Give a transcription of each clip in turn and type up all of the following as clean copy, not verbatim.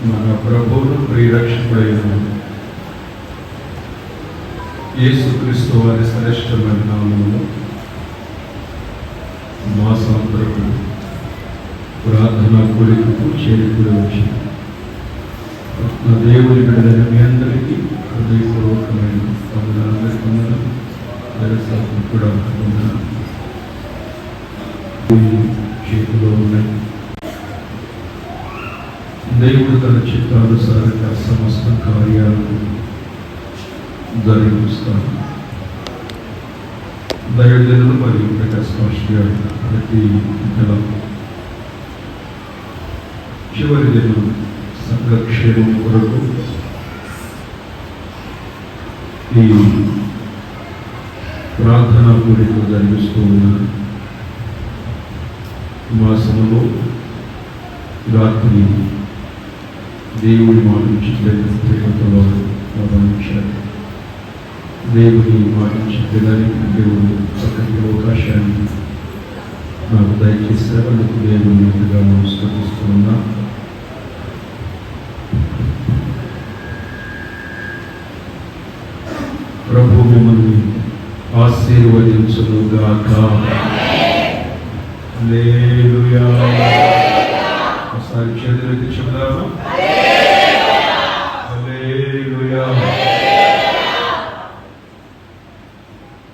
మన ప్రభువును ప్రియరక్షకుడైన యేసుక్రీస్తు వారి శ్రేష్టమైన నామములో మాసాంతరపు ప్రార్థనా కూడికకు చేరుకుని వచ్చి నా దేవుని బిడ్డలైన మీ అందరికీ హృదయపూర్వకమైన వందనాలు కూడా చేతిలో ఉన్నాయి. దేవుడు తన చిత్తానుసారంగా సమస్త కార్యాలను జరిగిస్తాడు. దైవజనులు మరియు ప్రకాశ్ ప్రతి నెల చివరి దినం సంఘక్షేమం కొరకు ఈ ప్రార్థనా కూడిక జరిగిస్తూ ఉన్నారు. మాసంలో రాత్రి దేవుడి మాట నుంచి ప్రేమతో గమనించారు. దేవుని మాట నుంచి పిల్లలకి దేవుడు చక్కటి అవకాశాన్ని నాకు దయచేశారు. అందుకు దేవుని ఎంతగా నమస్కరిస్తున్నా. ప్రభు మిమ్మల్ని ఆశీర్వదించునుగాక. హల్లెలూయా. ఒకసారి చేతులెత్తి చెప్దామా? హల్లెలూయా.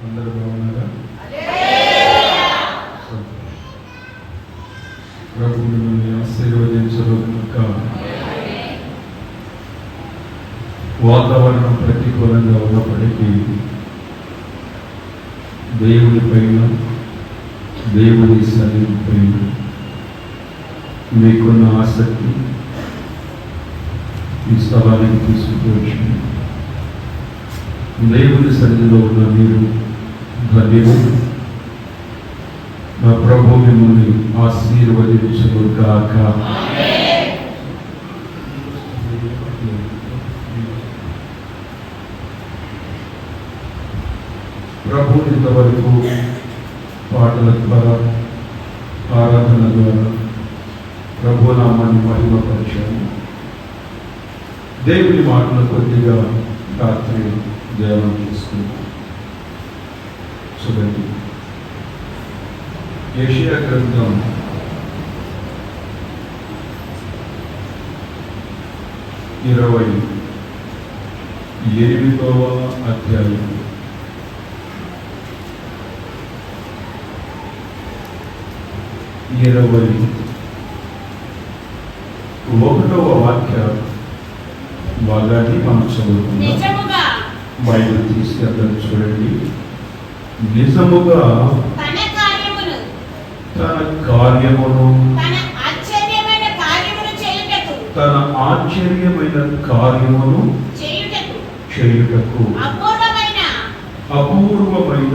అందరూ బాగున్నారా? ప్రభు మిమ్మల్ని ఆశీర్వదించునుగాక. వాతావరణం ప్రతికూలంగా ఉన్నప్పటికీ దేవుని పైన, దేవుని సన్నిధి పైన మీకున్న ఆసక్తి ఈ స్థలానికి తీసుకువచ్చి దేవుని సన్నిధిలో ఉన్న మీరు ధన్యులు. నా ప్రభు మిమ్మల్ని ఆశీర్వదించుగాక. ప్రభు ఇంతవరకు పాటల ద్వారా, ఆరాధన ద్వారా ప్రభు నామాన్ని మహిమపరిచాము. దేవుని మాటలు కొద్దిగా రాత్రి ధ్యానం చేసుకుంటాం. చూడండి, యెషయా గ్రంథం 28వ అధ్యాయం 21వ వాక్య భాగాన్ని మనం చదువుకుందాం. బైబిల్ తీసి అందరూ చూడండి. నిజముగా తన కార్యమును తన ఆశ్చర్యమైన కార్యమును చేయుటకు అపూర్వమైన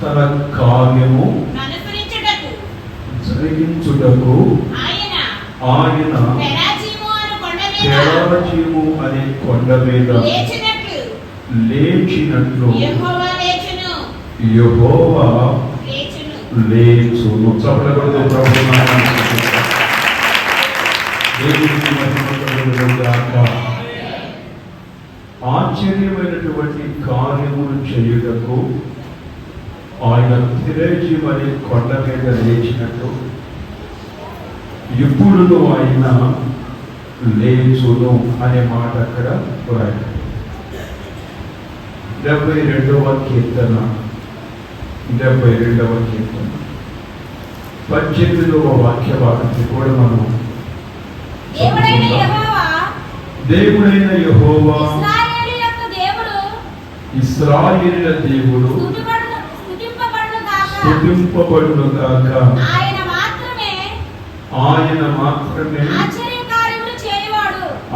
తన కార్యము జరిగించుటకు ఆయన పెరాజీము అనే కొండ మీద లేచినట్లు యెహోవా లేచును. చప్పట్లతో ప్రభువును దేవునికి మహిమ కలుగునుగాక. ఆశ్చర్యమైనటువంటి కార్యములు చేయుటకు ఆయన పెరాజీము అనే కొండ మీద లేచినట్టు ఇప్పుడు ఆయన లేచును అనే మాట అక్కడ రాయాలి. 72వ కీర్తన 18వ వాక్య భాగాన్ని కూడా మనం దేవుడైన యెహోవా ఇశ్రాయేలుల దేవుడు స్తుతింపబడునుగాక. ఆయన మాత్రమే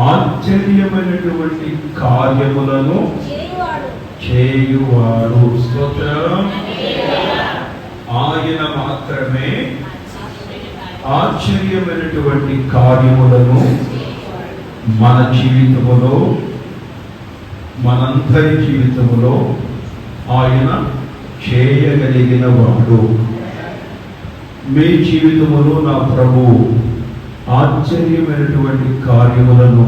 ఆశ్చర్యమైనటువంటి కార్యములను చేయువాడు. స్తోత్రం. ఆయన మాత్రమే ఆశ్చర్యమైనటువంటి కార్యములను మన జీవితములో, మనందరి జీవితములో ఆయన చేయగలిగిన వాడు. మీ జీవితములో నా ప్రభు ఆశ్చర్యమైనటువంటి కార్యములను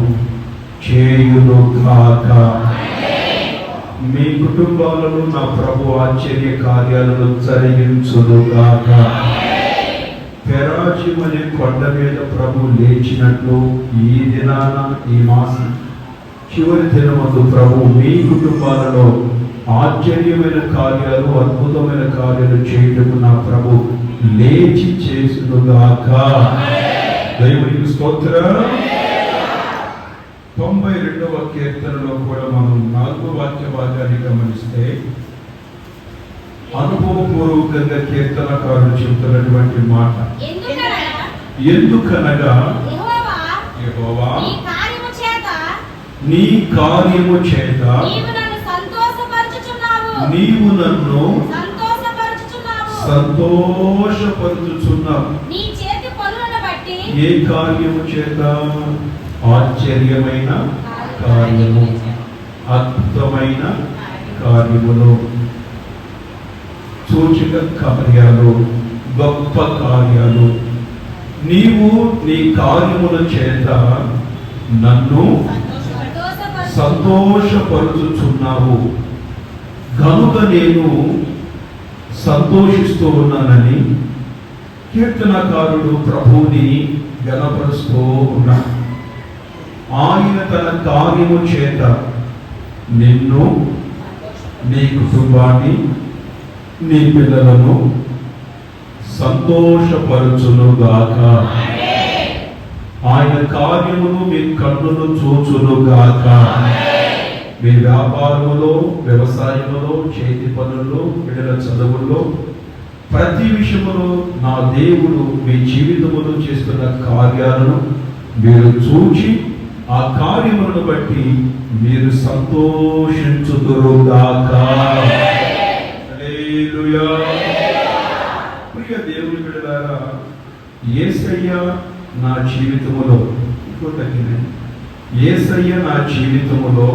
చేయును గాక. మీ కుటుంబాలను నా ప్రభు ఆశ్చర్య కార్యాలను జరిగించును గాక. పెరాజిం అనే కొండ మీద ప్రభు లేచినట్లు ఈ దినాన, ఈ మాసం చివరి దినమందు ప్రభు మీ కుటుంబాలలో ఆశ్చర్యమైన కార్యాలు, అద్భుతమైన కార్యాలు చేయటకు నా ప్రభు లేచి చేసునుగాక. దేవునికి స్తోత్రం. 92వ కీర్తనలో కూడా మనం 4వ వాక్య భాగాన్ని గమనిస్తే అనుభవపూర్వకంగా కీర్తనకారులు చెబుతున్నటువంటి మాట, ఎందుకనగా యెహోవా నీ కార్యము చేత నీవు నన్ను సంతోషపరుచుచున్నావు. ఏ కార్యము చేత? ఆశ్చర్యమైన కార్యము, అద్భుతమైన కార్యములు, సూచక కార్యాలు, గొప్ప కార్యాలు. నీవు నీ కార్యముల చేత నన్ను సంతోషపరుచుచున్నావు కనుక నేను సంతోషిస్తూ ఉన్నానని కీర్తనకారుడు ప్రభువుని గణపరుస్తూ ఉన్నాడు. ఆయన తన కార్యము చేత నిన్ను, నీ కుటుంబాన్ని, నీ పిల్లలను సంతోషపరచునుగాక. ఆయన కార్యమును మీ కన్నులు చూచునుగాక. మీ వ్యాపారములో, వ్యవసాయములో, చేతి పనుల్లో, పిల్లల చదువుల్లో, ప్రతి విషయములో నా దేవుడు మీ జీవితములో చేస్తున్న కార్యాలను మీరు చూచి ఆ కార్యములను బట్టి మీరు సంతోషించుదురుగాక. హల్లెలూయా. ప్రియ దేవుని బిడ్డలారా, యేసయ్య నా జీవితములో, యేసయ్య నా జీవితములో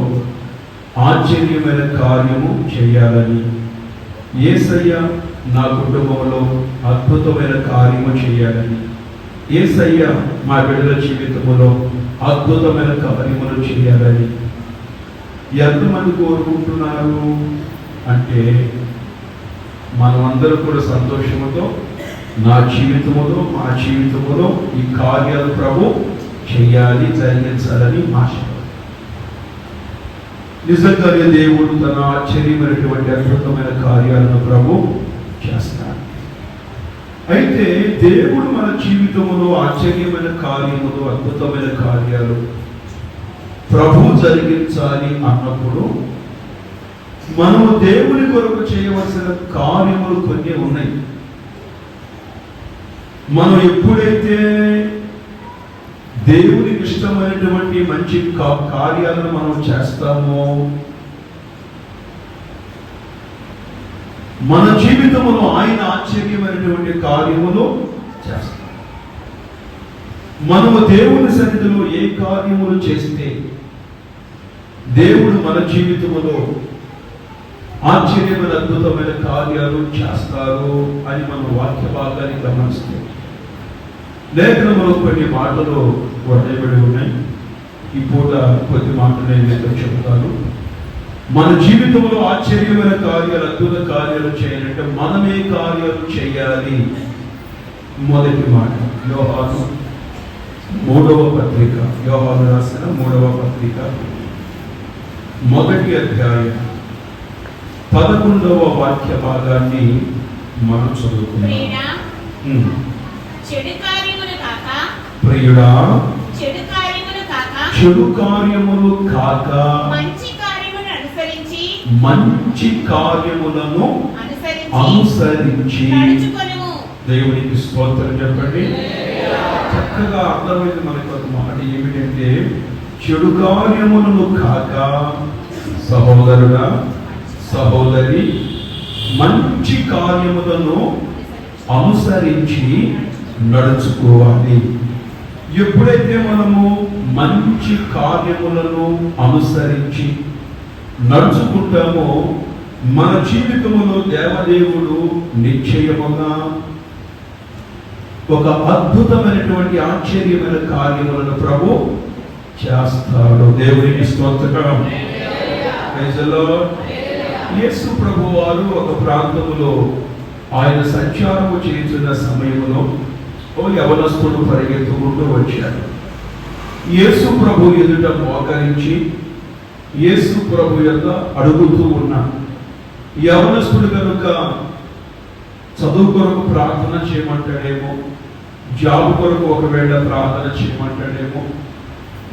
ఆశ్చర్యమైన కార్యము చేయాలని, యేసయ్య నా కుటుంబంలో అద్భుతమైన కార్యము చేయాలని, యేసయ్య మా బిడ్డల జీవితములో అద్భుతమైన కార్యములు చేయాలని ఎంతమంది కోరుకుంటున్నారు అంటే, మనమందరూ కూడా సంతోషముతో నా జీవితములో, మా జీవితములో ఈ కార్యాలు ప్రభు చేయాలి, జరిగించాలని ఆశ. నిజంగానే దేవుడు తన ఆశ్చర్యమైనటువంటి అద్భుతమైన కార్యాలను ప్రభు చేస్తాడు. అయితే దేవుడు మన జీవితంలో ఆశ్చర్యమైన కార్యములు, అద్భుతమైన కార్యాలు ప్రభు జరిగించాలి అన్నప్పుడు మనము దేవుని కొరకు చేయవలసిన కార్యములు కొన్ని ఉన్నాయి. మనం ఎప్పుడైతే దేవునికి ఇష్టమైనటువంటి మంచి కార్యాలను మనం చేస్తామో, మన జీవితంలో ఆయన ఆశ్చర్యమైనటువంటి కార్యములు చేస్తాం. మనము దేవుని సన్నిధిలో ఏ కార్యములు చేస్తే దేవుడు మన జీవితంలో ఆశ్చర్యమైన అద్భుతమైన కార్యాలు చేస్తారు అని మనం వాక్య భాగాన్ని గమనిస్తే, లేఖనంలో కొన్ని మాటలు వర్ణించబడి ఉన్నాయి. ఈ పూట కొద్ది మాటలు నేను చెబుతాను. మన జీవితంలో ఆశ్చర్యమైన కార్యాలు, అద్భుత కార్యాలు చేయాలంటే మనమే కార్యాలు చేయాలి. మొదటి మాట యోహాను 3వ పత్రిక, యోహాను రాసిన 3వ పత్రిక 1వ అధ్యాయం 11వ వాక్య భాగాన్ని మనం చదువుకున్నాం. ప్రియుడా, చెడు కార్యములు కాక మంచి కార్యములను అనుసరించి. దేవునికి స్తోత్రం చెప్పండి. చక్కగా అర్థమైంది మనకు ఒక మాట ఏమిటంటే, చెడు కార్యములను కాక సహోదరుడా, సహోదరి, మంచి కార్యములను అనుసరించి నడుచుకోవాలి. ఎప్పుడైతే మనము మంచి కార్యములను అనుసరించి నడుచుకుంటామో మన జీవితంలో దేవదేవుడు నిశ్చయముగా ఒక అద్భుతమైనటువంటి ఆశ్చర్యమైన కార్యములను ప్రభు చేస్తాడు. దేవునికి స్తోత్రం. యేసు ప్రభు వారు ఒక ప్రాంతములో ఆయన సంచారము చేస్తున్న సమయంలో ఓ యవనస్తుడు పరిగెత్తుకుంటూ వచ్చాడు. యేసు ప్రభు ఎదుట మోకరించి యేసు ప్రభు యొక్క అడుగుతూ ఉన్నాడు. యవనస్తుడు కనుక చదువు కొరకు ప్రార్థన చేయమంటాడేమో, జాబ్ కొరకు ఒకవేళ ప్రార్థన చేయమంటాడేమో,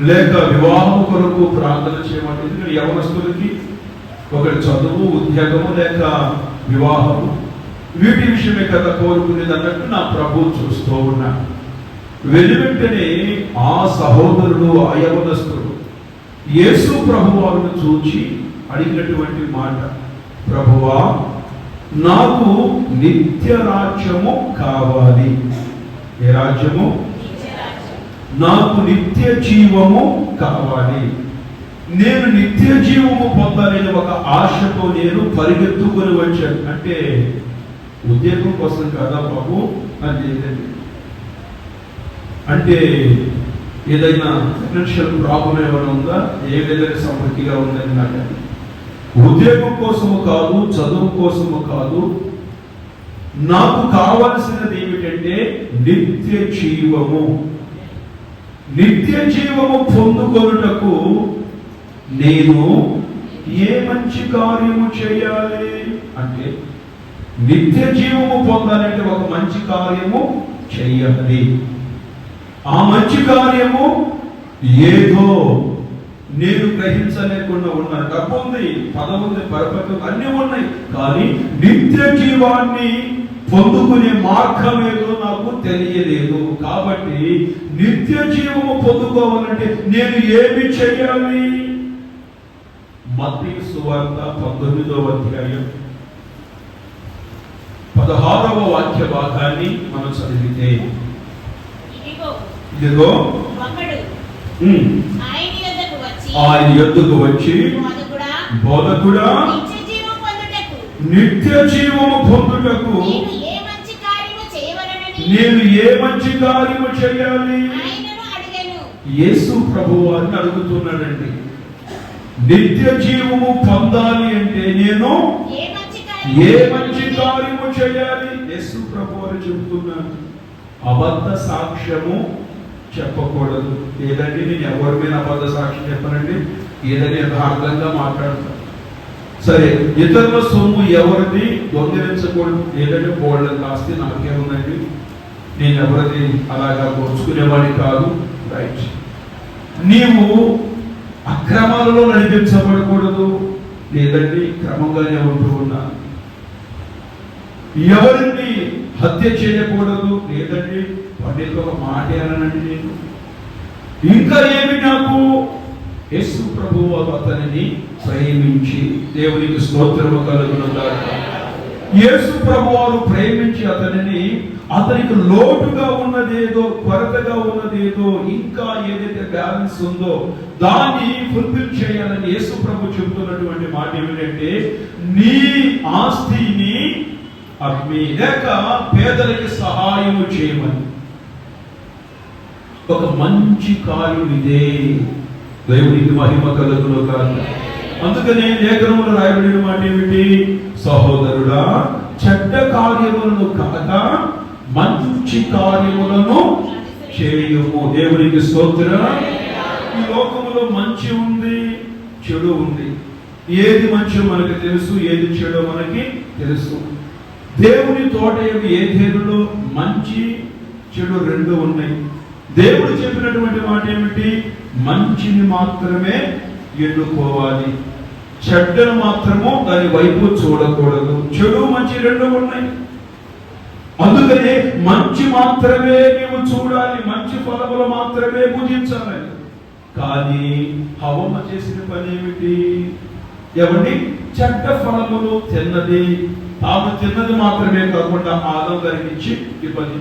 లేక వివాహం కొరకు ప్రార్థన చేయమంటే, ఎందుకంటే యవనస్తులకి ఒకటి చదువు, ఉద్యోగము లేక వివాహము, వీటి విషయమే కదా కోరుకునేది అన్నట్టు నా ప్రభు చూస్తూ ఉన్నాడు. వెనువెంటనే ఆ సహోదరుడు, ఆ యవనస్తుడు యేసు ప్రభు వారిని చూచి అడిగినటువంటి మాట, ప్రభువా, నాకు నిత్య రాజ్యము కావాలి. ఏ రాజ్యము? నాకు నిత్య జీవము కావాలి. నేను నిత్య జీవము పొందాలని ఒక ఆశతో నేను పరిగెత్తుకొని వచ్చాను. అంటే ఉద్యోగం కోసం కదా బాబు అని, అంటే ఏదైనా ఫైనాన్షియల్ ప్రాబ్లం ఏమైనా ఉందా, ఏ విధంగా సమృద్ధిగా ఉందని నాకు ఉద్యోగం కోసము కాదు, చదువు కోసము కాదు, నాకు కావలసినది ఏమిటంటే నిత్య జీవము. నిత్య జీవము పొందుకొనుటకు నేను ఏ మంచి కార్యము చేయాలి అంటే, నిత్య జీవము పొందాలంటే ఒక మంచి కార్యము చెయ్యాలి. ఆ మంచి కార్యము ఏదో నేను గ్రహించలేకుండా ఉన్నాను. డబ్బు ఉంది, పదం ఉంది, పరపతి అన్నీ ఉన్నాయి, కానీ నిత్య జీవాన్ని పొందుకునే మార్గం ఏదో నాకు తెలియలేదు. కాబట్టి నిత్య జీవము పొందుకోవాలంటే నేను ఏమి చేయాలి? మత్తయి సువార్త 19వ అధ్యాయం 16వ వాక్య భాగాన్ని మనం చదివితే, ఇదిగో ఆయన యొద్దకు వచ్చి, బోధకుడా, నిత్య జీవము పొందుటకు నేను ఏ మంచి కార్యము చేయాలి? యేసు ప్రభు వారిని అడుగుతున్నాడండి. నిత్య జీవము పొందాలి అంటే నేను ఏ మంచి కార్యము చేయాలి? యేసు ప్రభు వారు చెబుతున్నారు, అబద్ధ సాక్ష్యము చెప్పకూడదు. ఏదండి, నేను ఎవరి మీద అబద్ధ సాక్ష్యం చెప్పనండి, ఏదని యథార్థంగా మాట్లాడతాను. సరే, ఇతరుల సొమ్ము ఎవరిది దొంగిలించకూడదు. ఏదంటే బోల్డ్ ఆస్తి నాకేముందండి, నేను ఎవరిది అలాగా దోచుకునేవాడి కాదు. రైట్. నీవు అక్రమాలలో నడిపించబడకూడదు. లేదండి, క్రమంగానే ఉంటూ ఉన్నా. ఎవరిని హత్య చేయకూడదు. లేదండి, పండితులు ఒక మాట అనండి నేను. ఇంకా ఏమి? నాకు యేసు ప్రభువు అతనిని ప్రేమించి, దేవునికి స్తోత్రము కలుగునుగాక. యేసు ప్రభువారు ప్రేమించి అతనికి లోటుగా ఉన్నదేదో, కొరతగా ఉన్నదేదో, ఇంకా ఏదైతే బ్యాలెన్స్ ఉందో దాన్ని ఫుల్ఫిల్ చేయాలని యేసు ప్రభు చెబుతున్నటువంటి మాట ఏమిటంటే, నీ ఆస్తిని అమ్మి లేక పేదలకి సహాయము చేయమని. ఒక మంచి కార్యం ఇదే. దేవునికి మహిమ కలుగునుగాక. అందుకనే లేఖనములో రాయబడిన మాట ఏమిటి? సహోదరుడా, చెడ్డ కార్యములను కాక మంచి కార్యములను చేయుము. దేవునికి స్తోత్రం. ఈ లోకములో మంచి ఉంది, చెడు ఉంది. ఏది మంచి మనకి తెలుసు, ఏది చెడు మనకి తెలుసు. దేవుని తోట ఏదేనులో మంచి చెడు రెండు ఉన్నాయి. దేవుడు చెప్పినటువంటి మాట ఏమిటి? మంచిని మాత్రమే ఎన్నుకోవాలి, చెడ్డను మాత్రము దాని వైపు చూడకూడదు. చెడు మంచి రెండు ఉన్నాయి. అందుకనే మంచి మాత్రమే నీవు చూడాలి, మంచి ఫలములు మాత్రమే భుజించాలి. కానీ హవ్వ చేసిన పని ఏమిటి? ఏమండి, చెడ్డ ఫలములు తిన్నది, తాను తిన్నది మాత్రమే కాకుండా ఆదాము గారికి ఇచ్చి ఇబ్బంది.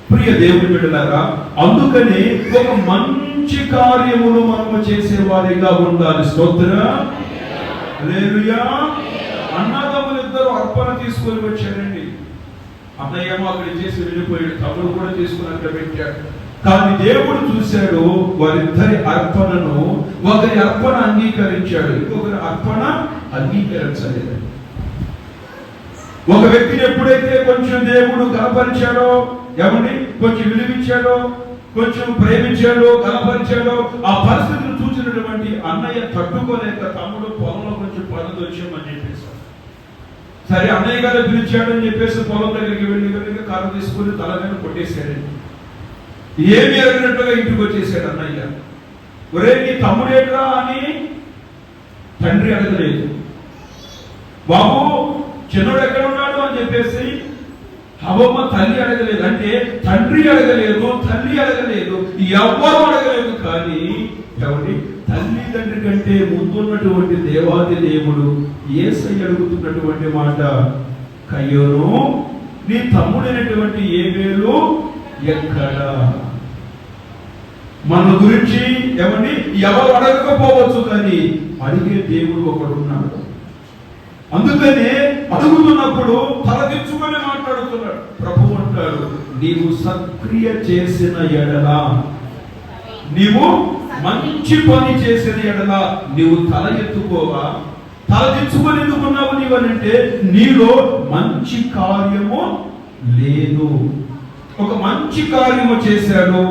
ప్రియ దేవుని బిడ్డలారా, అందుకని ఒక మంచి కార్యములు మనము చేసేవారిగా ఉండాలి. స్తోత్రం. హల్లెలూయా. అన్నదమ్ములు ఇద్దరు అర్పణ తీసుకొని వచ్చారండి. అన్నయ్య ఏమో అక్కడ చేసి వెళ్ళిపోయాడు, తమ్ముడు కూడా తీసుకుని అక్కడ పెట్టాడు. కానీ దేవుడు చూశాడు వారిద్దరి అర్పణను. ఒకరి అర్పణ అంగీకరించాడు, ఇంకొకరి అర్పణ అంగీకరించలేదు. ఒక వ్యక్తిని ఎప్పుడైతే కొంచెం దేవుడు కనపరిచాడో, ఏమండి కొంచెం విలువించాడో, కొంచెం ప్రేమించాడో, కనపరిచాడో, ఆ పరిస్థితిని చూసినటువంటి అన్నయ్య తట్టుకోలేక తమ్ముడు పొలంలో కొంచెం పనులు వచ్చామని చెప్పేసి, సరే అన్నయ్య గారు పిలిచాడని చెప్పేసి పొలం దగ్గరికి వెళ్ళి కర్ర తీసుకుని తల మీద కొట్టేశాడండి. ఏమి అడిగినట్టుగా ఇంటికి వచ్చేసాడు అన్నయ్య. ఒరే నీ తమ్ముడేట్రా అని తండ్రి అడగలేదు. బాబు చిన్నోడు ఎక్కడ ఉన్నాడు అని చెప్పేసి హవ్వమ్మ తల్లి అడగలేదు. అంటే తండ్రి అడగలేదు, తల్లి అడగలేదు, ఎవ్వరూ అడగలేదు. కానీ ఎవరి తల్లిదండ్రి కంటే ముందున్నటువంటి దేవాది దేవుడు యేసయ్య అడుగుతున్నటువంటి మాట, కయ్యోను నీ తమ్ముడైనటువంటి ఏబేలు ఎక్కడ? మన గురించి ఏమండి ఎవరు అడగకపోవచ్చు, కానీ అడిగే దేవుడు ఒకడున్నాడు. అందుకనే అడుగుతున్నప్పుడు తలదించుకొని మాట్లాడుతున్నాడు. ప్రభు అంటాడు, నీవు సక్రియ చేసిన ఎడల, నీవు మంచి పని చేసిన ఎడల నీవు తల ఎత్తుకోవా? తలదించుకొని ఎందుకున్నావు నీవనంటే నీలో మంచి కార్యము లేదు. ఒక మంచి కార్యము చేశాడు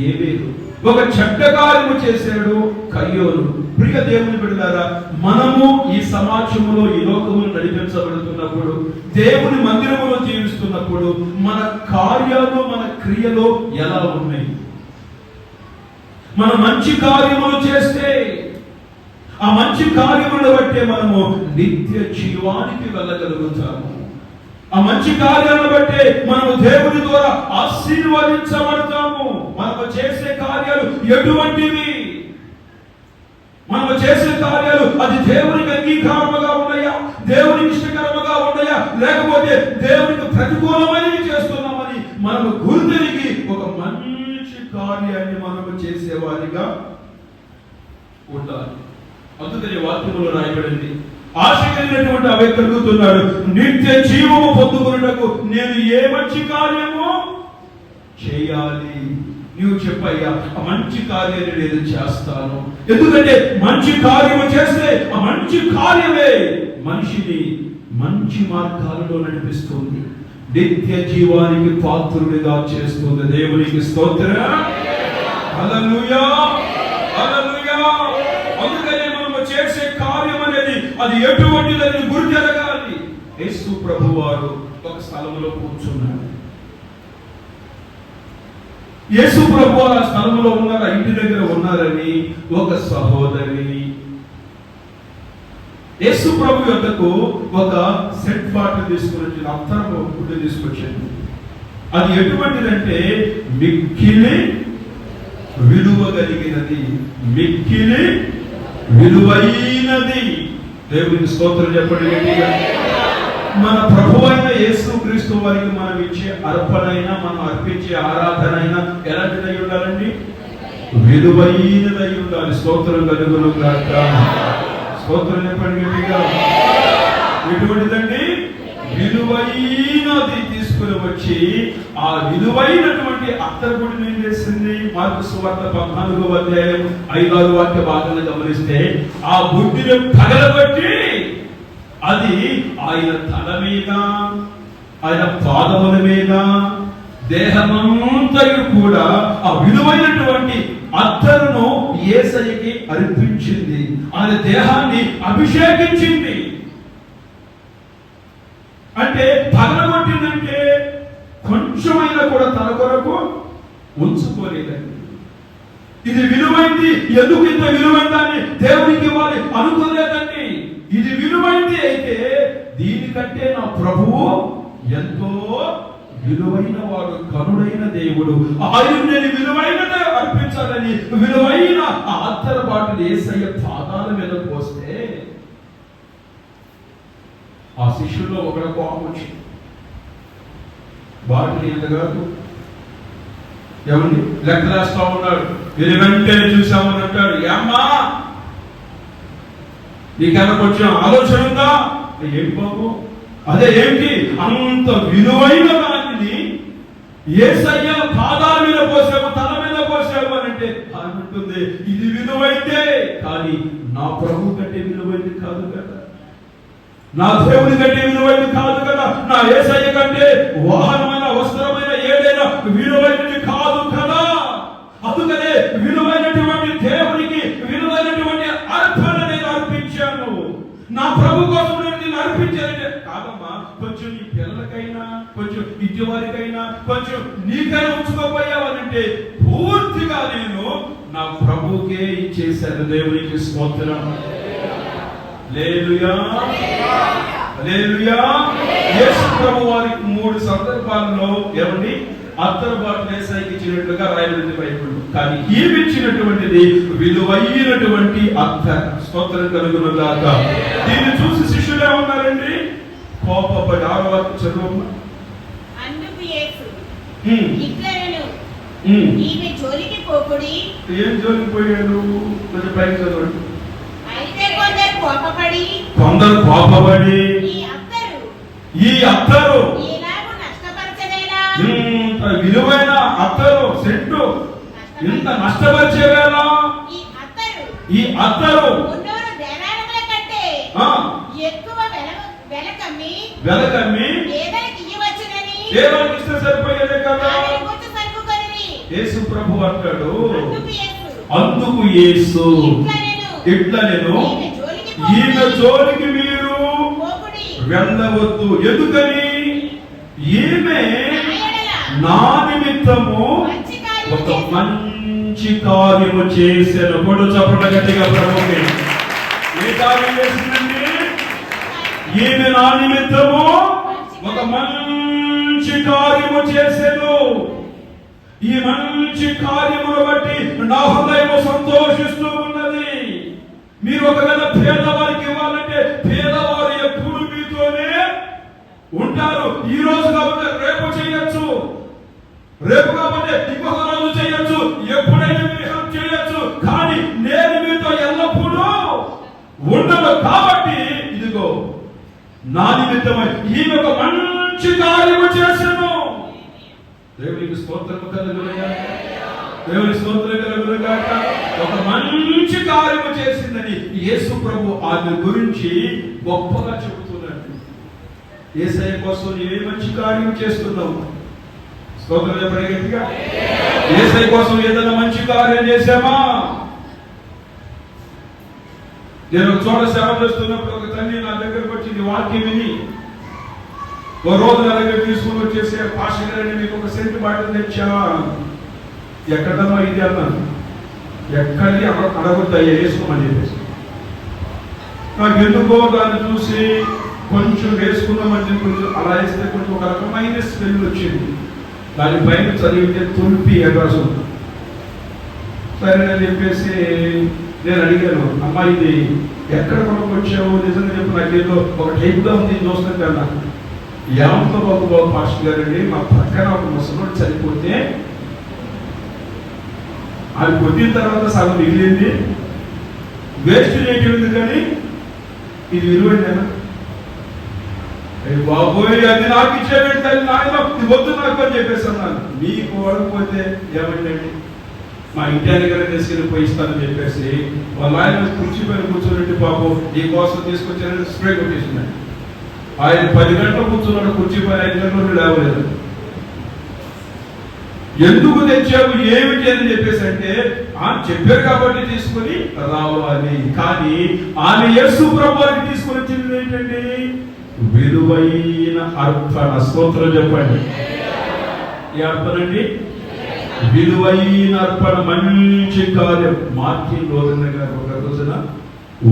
ఏబేలు, ఒక చెడ్డ కార్యము చేశాడు కయ్యోను. ప్రియ దేవుని బిడ్డలారా, మనము ఈ సమాజంలో ఈ లోకములో నడిపించబడుతున్నప్పుడు, దేవుని మందిరములో జీవిస్తున్నప్పుడు మన కార్యాలు మన క్రియలు ఎలా ఉన్నాయి? మన మంచి కార్యములు చేస్తే ఆ మంచి కార్యములను బట్టే మనము నిత్య జీవానికి వెళ్ళగలుగుతాము. ఆ మంచి కార్యాలను బట్టే మనము దేవుని ద్వారా ఆశీర్వదించబడతాము. మనము చేసే కార్యాలు ఎటువంటివి? మనము చేసే కార్యాలు అది దేవునికి అంగీకారముగా ఉన్నాయా, దేవునికి ఇష్టకరముగా ఉన్నాయా, లేకపోతే దేవునికి ప్రతికూలమైనవి చేస్తున్నామని మనము గుర్తెరిగి ఒక మంచి కార్యాన్ని మనము చేసేవారిగా ఉండాలి. అందుకని వాక్యములో రాయబడింది, ఆశ కలిగినటువంటి ఆ వ్యక్తి అడుగుతున్నాడు, నిత్య జీవము పొందుకున్నకు నేను ఏ మంచి కార్యము చేయాలి? నీవు చెప్పయ్యా, ఆ మంచి కార్యాన్ని నేను చేస్తాను. ఎందుకంటే మంచి కార్యము చేస్తే ఆ మంచి కార్యమే మనిషిని మంచి మార్గాలలో నడిపిస్తుంది, నిత్య జీవానికి పాత్రుడిగా చేస్తుంది. దేవునికి స్తోత్రం. హల్లెలూయా, హల్లెలూయా. అందుకనే మనము చేసే కార్యం అనేది అది ఎటువంటిదని గుర్తెరగాలి. యేసు ప్రభువారు ఒక స్థలంలో కూర్చున్నాడు. యేసు ప్రభు ఆ స్థలంలో ఉన్నారు, ఆ ఇంటి దగ్గర ఉన్నారని ఒక సహోదరి యేసు ప్రభు యొద్దకు ఒక సెట్ బాటిల్ తీసుకుని వచ్చి అత్తరు గుడ్డ తీసుకొచ్చింది. అది ఎటువంటిదంటే మిక్కిలి విలువ కలిగినది, మిక్కిలి విలువైనది. దేవునికి స్తోత్రం చెప్పండి. మన ప్రభు అయిన యేసు క్రీస్తు వారికి మనం ఇచ్చే అర్పణైనా, మనం అర్పించే ఆరాధన అయినా ఎలాంటిదై ఉండాలండి? విలువైనదై ఉండాలి. స్తోత్రం కలుగును గాక. స్తోత్రం చెప్పండి గట్టిగా. ఎటువంటిదండి? విలువైనది తీసుకుని వచ్చి ఆ విలువైనటువంటి అత్తరుని ఏం చేసింది? మార్కు సువార్త 14వ అధ్యాయం 5-6 వాక్య భాగాన్ని గమనిస్తే ఆ బుడ్డిని పగలబట్టి అది ఆయన తల మీద, ఆయన పాదముల మీద, దేహమంతయు కూడా ఆ విలువైనటువంటి అత్తరును యేసయ్యకి అర్పించింది. ఆయన దేహాన్ని అభిషేకించింది. అంటే పగలగొట్టిందంటే కొంచెమైనా కూడా తన కొరకు ఉంచుకోలేదండి. ఇది విలువైంది, ఎందుకు ఇంత విలువైందని దేవునికి ఇవ్వాలి అనుకోలేదండి. ఇది విలువైంది అయితే దీనికంటే నా ప్రభువు ఎంతో విలువైన వాడు, కరుడైన దేవుడు, ఆయన నేను విలువైనదే అర్పించాలని విలువైన ఆ అత్తర బాటిల్ యేసయ్య పాదాల మీద పోస్తే ఆ శిష్యుల్లో ఒకడు కోపం వచ్చింది. బాటిల్ ఎంత కాదు, ఎవరిని లెక్క రాస్తా ఉన్నాడు. వీరి వెంటనే చూసామని అంటాడు, ఏమ్మా నీకన్నా కొంచెం ఆలోచన ఉందా? ఏంటి బాబు అదే ఏంటి, అంత విలువైన దానిని యేసయ్య పాదాల మీద పోసాము, తల మీద పోసాము అని అంటే అనుకుంటుంది ఇది విలువైతే, కానీ నా ప్రభు కంటే విలువైంది కాదు కదా, నా దేవుని కంటే విలువైనది కాదు కదా, నా యేసయ్య కంటే వాహనమైన వస్త్రమైన ఏదైనా విలువైనది కాదు కదా. అందుకనే విలువైనటువంటి దేవునికి విలువైనటువంటి అర్పణ నేను అర్పించాను. నా ప్రభు కోసం నేను అర్పించానంటే కాదమ్మా, కొంచెం నీ పిల్లలకైనా, కొంచెం ఇంటి వారికైనా, కొంచెం నీకైనా ఉంచుకోపోయావనంటే పూర్తిగా నేను నా ప్రభుకే ఇచ్చేశాను. దేవునికి స్తోత్రం. హల్లెలూయా, హల్లెలూయా. యేసు ప్రభు వారికి 3 సందర్భాల్లో ఏమండి అత్తరుబాటు యేసయ్యకి ఇచ్చినట్లుగా రాయబడింది బైబిల్. కానీ ఈమె ఇచ్చినటువంటిది విలువైనటువంటి అత్తర్. స్తోత్రం కలుగును గాక. దీన్ని చూసి శిష్యులు ఏమన్నారండి? కోపపడి 6వ వాక్యం చదువు. అందుకు యేసు ఇట్లనెను, ఈమె జోలికి పోకుడి. ఏం జోలికి పోయాడు? కొంచెం పైకి చదవండి. అయితే కొందరు కోపపడి ఈ అత్తరు ఈలాగు నష్టపరచలేదా? విలువైన అత్తరు సెంటు ఇంత నష్టపరిచేవేలా? ఈ అత్తరు మున్నూరు దేనారముల కంటే ఎక్కువ వెలకమ్మి పేదలకు ఇవ్వవచ్చునని. దేవునికి ఇస్తే సరిపోయేదే కదా. యేసు ప్రభు అంటాడు, అందుకు యేసు ఇట్లనెను, ఈమె జోలికి మీరు వెళ్ళవద్దు. ఎందుకని? ఈమె నా నిమిత్తము ఒక మంచి కార్యము చేశాను. కొడు చప్పట గట్టిగా ప్రభుకి. ఏ కార్యం చేసిందండి? ఈమె నా నిమిత్తము ఒక మంచి కార్యము చేశాను. ఈ మంచి కార్యమును బట్టి నా హృదయం సంతోషిస్తూ ఉన్నది. మీరు ఒకవేళ పేదవారికి ఇవ్వాలంటే పేదవారు ఎప్పుడు మీతోనే ఉంటారు. ఈ రోజు కాబట్టి రేపు చేయొచ్చు, రేపు కాబట్టి ఇంకొక రోజు చేయొచ్చు, ఎప్పుడైనా మీరు హెల్ప్ చేయొచ్చు. కానీ నేను మీతో ఎల్లప్పుడూ ఉండను. కాబట్టి ఇదిగో నా నిమిత్తమై ఈమె ఒక మంచి కార్యము చేశాను. దేవునికి స్తోత్రము కలుగునుగాక. దేవుని స్తోత్రం కలుగునుగాక. ఒక మంచి కార్యము చేసిందని యేసు ప్రభు ఆమె గురించి గొప్పగా చెబుతున్నాడు. యేసయ్య కోసం ఏ మంచి కార్యం చేస్తున్నావు? స్తోత్రం చెప్పండి గట్టిగా. యేసయ్య కోసం ఏదైనా మంచి కార్యం చేశామా? నేను చోట సేవ చేస్తున్నప్పుడు ఒక తల్లి నా దగ్గరకు వచ్చింది, వాక్యం విని. ఓ రోజు నా దగ్గర తీసుకుని వచ్చేసి, పాస్టర్ గారిని మీకు ఒక సెంట్ బాటిల్ తెచ్చా. ఎక్కడమ్మా ఇది అన్నాను. ఎక్కడి అడగొద్దయ్యా, వేసుకోమని చెప్పేసి. నాకు ఎందుకో దాన్ని చూసి కొంచెం వేసుకున్నామని కొంచెం అలా వేస్తే కొంచెం ఒక రకమైన స్మెల్ వచ్చింది. దానిపైన చదివితే తుల్పి ఎగరాసు. సరే అని చెప్పేసి నేను అడిగాను, అమ్మా ఇది ఎక్కడ కొనుక్కొచ్చావు? నిజంగా చెప్పి నాకేదో ఒక టైప్గా ఉంది చూస్తుంటే అన్నా. ఏమంతో బాబు పాస్టర్ గారండి, మా పక్కన ఒక ముసలోడు చనిపోతే అది కొట్టిన తర్వాత సగం మిగిలింది, వేస్ట్ చేయటం కానీ ఇది విలువైందేనా? బాబోయ్ అది నాకు ఇచ్చేవేంటి తల్లి, నాయన ఇది వద్దు నాకు అని చెప్పేసి అన్నాను. మీకు ఓడకపోతే ఏమంటండి, మా ఇంటి దగ్గర తీసుకెళ్ళి పోయిస్తానని చెప్పేసి వాళ్ళ ఆయన కుర్చీ పైన కూర్చోబెట్టి బాబు ఈ కోసం తీసుకొచ్చారని స్ప్రే కొట్టేసిందండి. ఆయన 10 గంటలు కూర్చున్నాడు కుర్చీ పైన, 5 గంటలు లేవలేదు. ఎందుకు తెచ్చావు ఏమిటి అని చెప్పేసి అంటే చెప్పారు కాబట్టి తీసుకుని రావాలి. కానీ ఆమె యేసు ప్రభువుని తీసుకుని వచ్చింది ఏంటండి? విలువైన అర్పణ. స్తోత్రం చెప్పండి. ఈ అర్పణండి విలువైన అర్పణ, మంచి కార్యం. మార్టిన్ లూథర్ గారు ఒక రోజున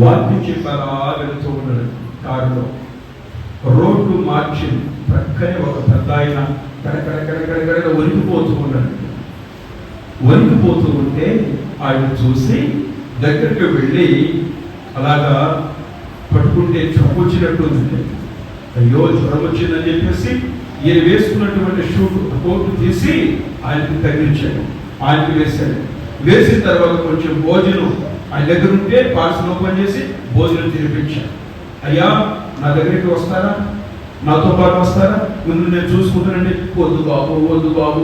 వాక్యం చెప్పారా వెళుతూ ఉన్నాడు కారులో. రోడ్డు మార్చింది. ప్రక్కనే ఒక పెద్ద ఆయన కడకడకడకడ వణికిపోతూ ఉన్నాడు. వణికిపోతూ ఉంటే ఆయన చూసి దగ్గరికి వెళ్ళి అలాగా పట్టుకుంటే జబ్బు వచ్చినట్టుంది. అయ్యో జ్వరం వచ్చిందని చెప్పేసి ఈయన వేసుకున్నటువంటి కోటు తీసి ఆయనకి తగిలించాడు. ఆయనకి వేశాడు. వేసిన తర్వాత కొంచెం భోజనం ఆయన దగ్గర ఉంటే పార్సల్ ఓపెన్ చేసి భోజనం తినిపించాడు. అయ్యా నా దగ్గరికి వస్తారా? నాతో పాటు వస్తారా? ముందు నేను చూసుకుంటానండి. వద్దు బాబు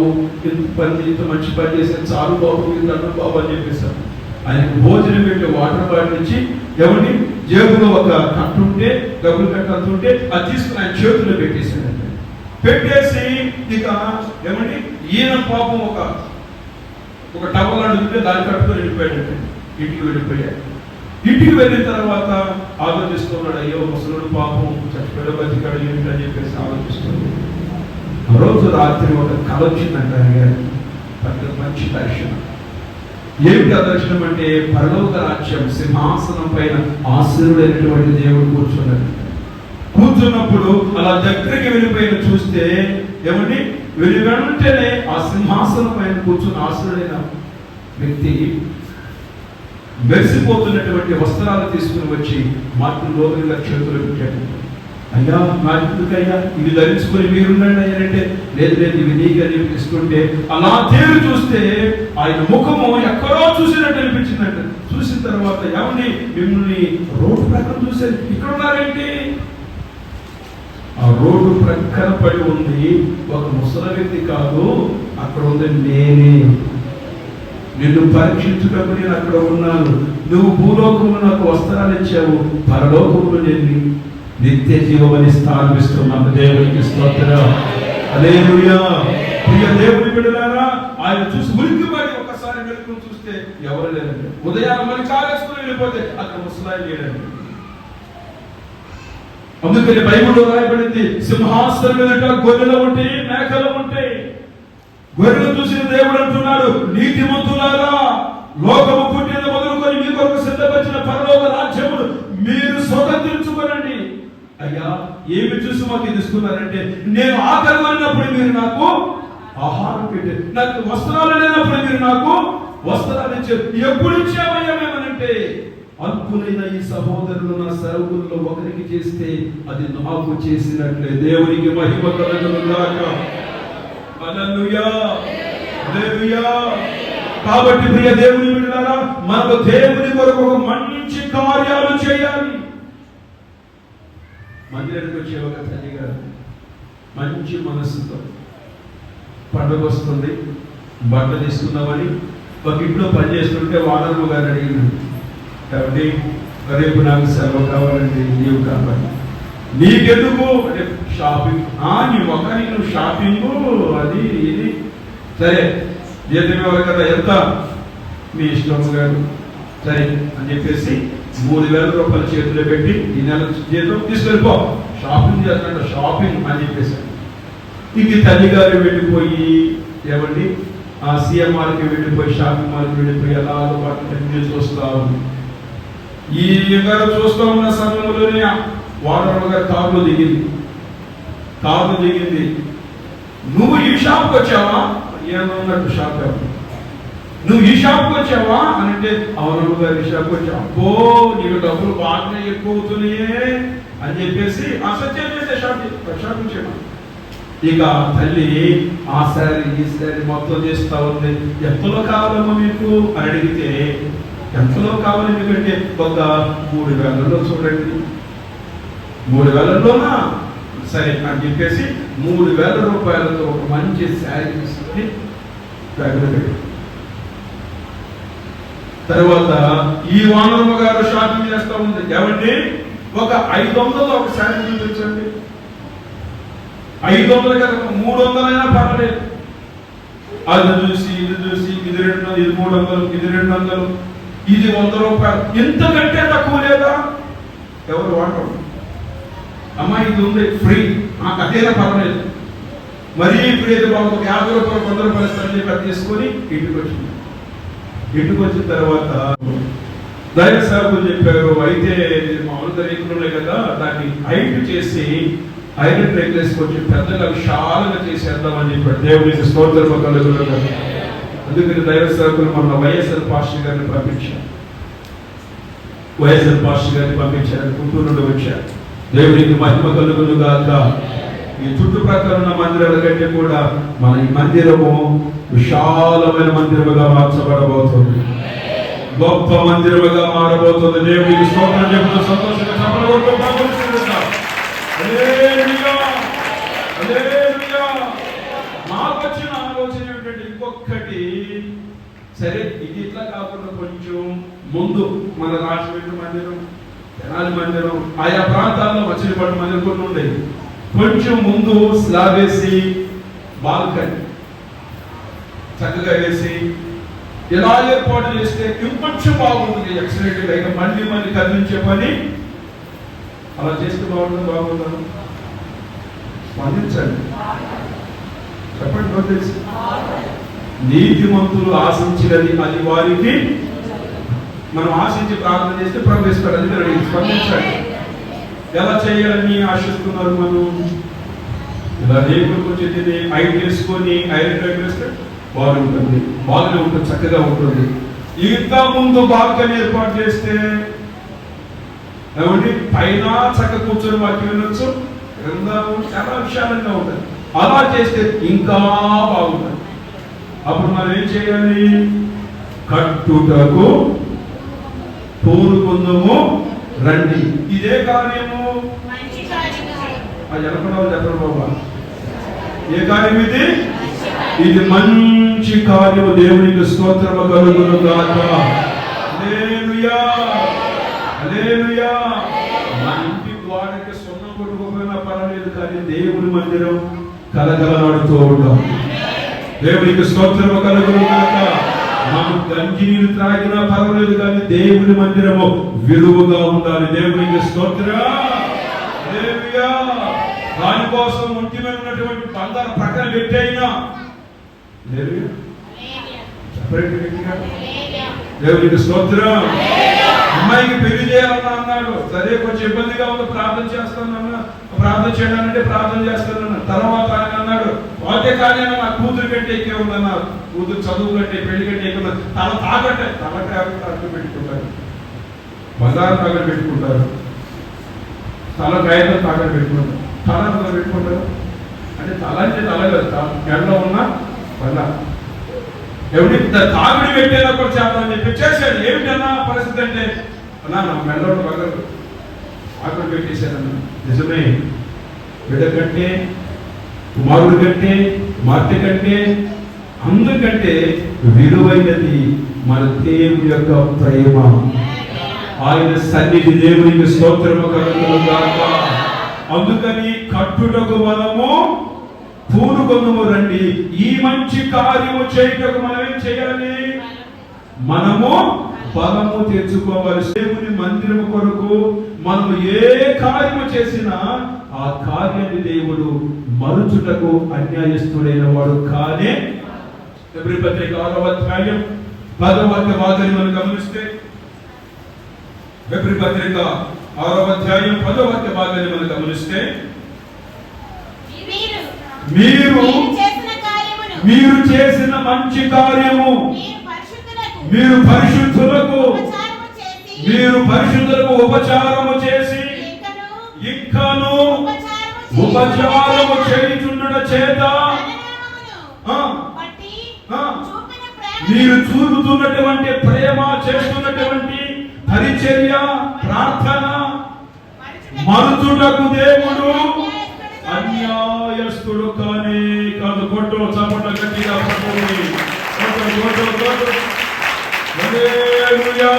ఇంత మంచి పని చేశాను, చాలు బాబు, ఇంత బాబు అని చెప్పేశాను. ఆయనకు భోజనం పెట్టి వాటర్ బాటిల్ ఇచ్చి ఎవరిని జేబులో ఒక కట్టుంటే, డబ్బులు కట్టుంటే అది తీసుకుని ఆయన చేతుల్లో పెట్టేశాడండి. పెట్టేసి ఇక ఏమండి ఈయన పాపం ఒక టవల్ అడుగుతుంటే దాన్ని కట్టుకొని వెళ్ళిపోయాడండి. ఇంటికి వెళ్ళిపోయాడు. ఇంటికి వెళ్ళిన తర్వాత ఆలోచిస్తున్నాడు, అయ్యో ముసలుడు పాపం చచ్చిపోయాడు, బతికాడు ఏంటి అని చెప్పేసి ఆలోచిస్తున్నాడు. ఆ రోజు రాత్రి ఒక కళ వచ్చిందంట గారికి, పెద్ద మంచి దర్శనం. ఏమిటి ఆ దర్శనం అంటే, పరలోక రాజ్యం సింహాసనం పైన ఆశీనుడైనటువంటి దేవుడు కూర్చున్నాడు. కూర్చున్నప్పుడు అలా దగ్గరికి వెళ్ళిపోయిన చూస్తే ఏమండి వెంటనే ఆ సింహాసనం పైన కూర్చున్న ఆశీనుడైన వ్యక్తి మెరిసిపోతున్నటువంటి వస్త్రాలు తీసుకుని వచ్చి మార్టిన్ లూథర్ గారి చేతులు పెట్టాడు. అయ్యా నాకెందుకయ్యా ఇవి ధరించుకొని మీరుండండి అయ్యారంటే, లేదు ఇవి నీగా తీసుకుంటే అలా తేరు చూస్తే ఆయన ముఖము ఎక్కడో చూసినట్టు అనిపించిందంట. చూసిన తర్వాత ఏమండి మిమ్మల్ని రోడ్డు ప్రక్కన చూసారు, ఇక్కడ ఉన్నారేంటి? ఆ రోడ్డు ప్రక్కన పడి ఉంది ఒక ముసలి వ్యక్తి కాదు, అక్కడ ఉంది నేనే. నిన్ను పరీక్షించుటప్పుడు నేను అక్కడ ఉన్నాను. నువ్వు భూలోకంలో నాకు వస్త్రాలు ఇచ్చావు, పరలోకంలో నేను నిత్య జీవమని స్థాపిస్తున్నాను. దేవునికి స్తోత్రం. హల్లెలూయా. ప్రియ దేవుని బిడ్డలారా, ఆయన చూసి ఉలిక్కిపడి ఒకసారి వెలుగును చూస్తే ఎవరు లేరండి. ఉదయాన్ని మరి కాలేసుకుని వెళ్ళిపోతే అక్కడ ముసలాయి లేడండి. అందుకని బైబిల్లో రాయబడింది, సింహాసనం ఎదుట గొర్రెలు ఉంటాయి, మేకలు ఉంటాయి. గొర్రెలు చూసిన దేవుడు అంటున్నాడు, నీతిమంతులారా, లోకము పుట్టిన మొదలుకొని మీ కొరకు సిద్ధపరిచిన పరలోక రాజ్యమును మీరు స్వతంత్రించుకోనండి. అయ్యా ఏమి చూసి మాకు తీసుకున్నారంటే, నేను ఆకలి అన్నప్పుడు మీరు నాకు ఆహారం పెట్టారు, నాకు వస్త్రాలు లేనప్పుడు మీరు నాకు వస్త్రాలు ఇచ్చారు. ఎప్పుడు ఇచ్చామయ్యా మేమనంటే, అల్పులైన ఈ సహోదరులు నా సేవకుల్లో ఒకరికి చేస్తే అది నాకు చేసినట్లే. దేవునికి మహిమ కలుగును గాక. హల్లెలూయా. హల్లెలూయా. కాబట్టి ప్రియ దేవుని బిడ్డలారా, మనకు దేవుని కొరకు ఒక మంచి కార్యాలు చేయాలి. మందిరానికి వచ్చే ఒక తల్లి గారు మంచి మనస్సుతో, పండుగ వస్తుంది బట్టలు తీసుకుందామని ఒక ఇంట్లో పనిచేస్తుంటే వానరమ్మ గారు అడిగినాడు, కాబట్టి రేపు నాకు సెలవు కావాలండి, లీవ్ కావాలి. నీకెందుకు అంటే షాపింగ్. నీ ఒకరికి నువ్వు షాపింగ్ అది ఇది సరే, జీతం ఇవ్వాలి కదా, ఎంత మీ ఇష్టం గారు సరే అని చెప్పేసి 3,000 రూపాయలు చేతిలో పెట్టి, ఈ నెల జీతం తీసుకెళ్ళిపో, షాపింగ్ చేస్తాడు, షాపింగ్ అని చెప్పేసాడు. ఇంక తల్లి గారు వెళ్ళిపోయి ఏమండి ఆ సిఎంఆర్కి వెళ్ళిపోయి, షాపింగ్ మాల్కి వెళ్ళిపోయి అలా వాటిని చూస్తా ఉంది. ఈ గారు చూస్తూ ఉన్న సమయంలోనే వాడరావు గారు కారులో దిగింది. నువ్వు ఈ షాప్కి వచ్చావా? ఏమన్నట్టు షాప్ ఎవరు, నువ్వు ఈ షాప్కి వచ్చావా అని అంటే, అవునమ్మ గారు ఈ షాప్కి వచ్చావు. అబ్బో నీకు డబ్బులు బాగానే ఎక్కువ అవుతున్నాయే అని చెప్పేసి అసత్యం చేసే షాప్ వచ్చామా. ఇక తల్లి ఆ శారీ ఈ శారీ మొత్తం చేస్తా ఉంది. ఎంతలో కావాలమ్మా మీకు అని అడిగితే, ఎంతలో కావాలి ఎందుకంటే ఒక 3,000లో చూడండి, 3,000లోనా సరే అని చెప్పేసి 3,000 రూపాయలతో ఒక మంచి శారీ తీసుకుని దగ్గర పెట్టి, తర్వాత ఈ వానరమ్మ గారు షాపింగ్ చేస్తా ఉంది. ఏమండి ఒక 500 ఒక శారీ చూపించండి, 500 కదా, 300 పర్వాలేదు. అది చూసి ఇది చూసి, ఇది 200, ఇది 300, ఇది 200, ఇది 100 రూపాయలు, ఇంతకంటే తక్కువ లేదా? ఎవరు వాడరు. అమ్మా ఇది ఉంది ఫ్రీ, నాకు అదేనా పర్వాలేదు, మరీ ఫ్రీ అయితే బాగుంది, 50 రూపాయలు 100 రూపాయలు ఇస్తారని తీసుకొని ఇంటికి వచ్చింది. ఇంటికి వచ్చిన తర్వాత దైవ సేవకులు చెప్పారు, అయితే మామూలుగా రేకులు కదా, దాన్ని హైట్ చేసి ఐరన్ నెక్లెస్ కొంచెం పెద్దగా విశాలంగా చేసేద్దామని చెప్పాడు. దేవునికి స్తోత్రం కలుగును. అందుకని దైవ సేవకులు మన వైఎస్ఆర్ పాస్టర్ గారిని పంపించారు. గుంటూరు నుండి వచ్చారు. దేవునికి మహిమ కలుగును గాక. ఈ చుట్టుప్రక్కల ఉన్న మందిరాల కంటే కూడా మన ఈ మందిరము విశాలమైన మందిరముగా మార్చబడబోతుంది, గొప్ప మందిరముగా మారబోతుంది. దేవునికి స్తోత్రం చెప్తూ సంతోషంగా చెప్పబడుతుంది. హల్లెలూయా. నాకు వచ్చిన ఆలోచన ఏమిటంటే ఇంకొకటి, సరే ఇది ఇట్లా కాకుండా కొంచెం ముందు మన రాజమండ్రి మందిరం, తెనాలి మందిరం, ఆయా ప్రాంతాల్లో మచిలీపట్నం మందిరం కొన్ని ఉండేది. కొంచెం ముందు స్లాబ్ వేసి బాల్కనీ చక్కగా వేసి ఇలా ఏర్పాటు చేస్తే ఇంకొంచెం బాగుంటుంది. ఎక్సలెంట్ గా మళ్ళీ కదిలించే పని అలా చేస్తే బాగుంటుంది. స్పందించండి, చెప్పండి. నోటీస్, నీతిమంతులు ఆశించినది అది వారికి, మనం ఆశించి ప్రార్థన చేస్తే ప్రభు ఇస్తాడు. అది అడిగి స్పందించండి. ఎలా చేయాలని ఆశిస్తున్నారు? మనం ఇలా దేవుడికి వచ్చి ఐదు వేసుకొని ఐరన్ వేస్తే బాగుంటుంది, బాగానే ఉంటుంది, చక్కగా ఉంటుంది. ఇంకా ముందు బాల్కనీ ఏర్పాటు చేస్తే ఏమండి, పైన చక్క కూర్చొని వాక్యం వినొచ్చు, క్రింద చాలా విశాలంగా ఉంటుంది. అలా చేస్తే ఇంకా బాగుంటుంది. అప్పుడు మనం ఏం చేయాలి? కట్టుటకు పూనుకుందుము రండి. ఇదే కార్యము. అది అనుకున్నావు చెప్పండి బాబా, ఏ కార్యం ఇది? ఇది మంచి కార్యము. దేవునికి స్తోత్రము కలుగును గాక. హల్లెలూయా, హల్లెలూయా. మన ఇంటి గోడకి సున్నం కొట్టుకోకపోయినా పర్వాలేదు, కానీ దేవుని మందిరం కలకలలాడుతూ ఉంటాం. దేవునికి స్తోత్రము కలుగును గాక. మనం గంజి నీళ్ళు త్రాగినా పర్వాలేదు, కానీ దేవుని మందిరము విలువగా ఉండాలి. దేవునికి స్తోత్రం. హల్లెలూయా. దానికోసం ఒంటి మీద ఉన్నటువంటి బంగారు ప్రక్కన పెట్టైనా దేవునికి స్తోత్రం. అమ్మాయికి పెళ్లి చేయాలన్నా అన్నాడు. సరే కొంచెం ఇబ్బందిగా ఉంది, ప్రార్థన చేస్తానన్నా, ప్రార్థన చేయడానంటే ప్రార్థన చేస్తానన్నా. తర్వాత ఆయన అన్నాడు, ఓకే కానీ నా కూతురు కంటే ఎక్కువ ఉందన్నారు. కూతురు చదువు కంటే పెళ్లి కంటే ఎక్కువ, తల తాగట్టే, తలకాయ అడ్డు పెట్టుకుంటారు, బంగారం తాగట్టు పెట్టుకుంటారు, తలకాయతో తాగట్టు పెట్టుకుంటారు, తల పెట్టుకుంటారు. అంటే తల అంటే తల కదా, మెడలో ఉన్న వల్ల ఎవరి తాగుడి పెట్టేలా కూడా చేద్దామని చెప్పి చేశాడు. ఏమిటన్నా పరిస్థితి అంటే, అన్నా నా మెడలో బంగారు ఆకులు పెట్టేశాడన్నా. నిజమే, బిడ్డ కంటే, కుమారుడి కంటే, కుమార్తె కంటే, అందుకంటే విలువైనది మన దేవుని యొక్క ప్రేమ, ఆయన సన్నిధి. దేవునికి స్తోత్రము కలుగును గాక. అందుకని కట్టుటకు మనము పూనుకొనుము రండి. ఈ మంచి కార్యము చేయుటకు మనం ఏం చేయాలి? మనము బలము తెచ్చుకోవాలి. దేవుని మందిరము కొరకు మనము ఏ కార్యము చేసినా ఆ కార్యాన్ని దేవుడు మరుచుటకు అన్యాయస్తుడైన వాడు కానే. ఎబ్రీ పత్రిక 6వ అధ్యాయం 10వ వాక్యాన్ని మనం గమనిస్తే, ఎబ్రీ పత్రిక 6వ అధ్యాయం 10వ వాక్యాన్ని మనం గమనిస్తే, మీరు చేసిన మంచి కార్యము, మీరు పరిశుద్ధులకు ఉపచారము చేసి ఇంకను ఉపచారము చేయుచుండుట చేత మీరు చూపుతున్నటువంటి ప్రేమ, చేస్తున్నటువంటి పరిచర్య, ప్రార్థన మరుచుటకు దేవుడు అన్యాయస్తుడు కానే కాదు. కొట్టు చప్పట గట్టిగా పట్టుకోండి. హల్లెలూయా,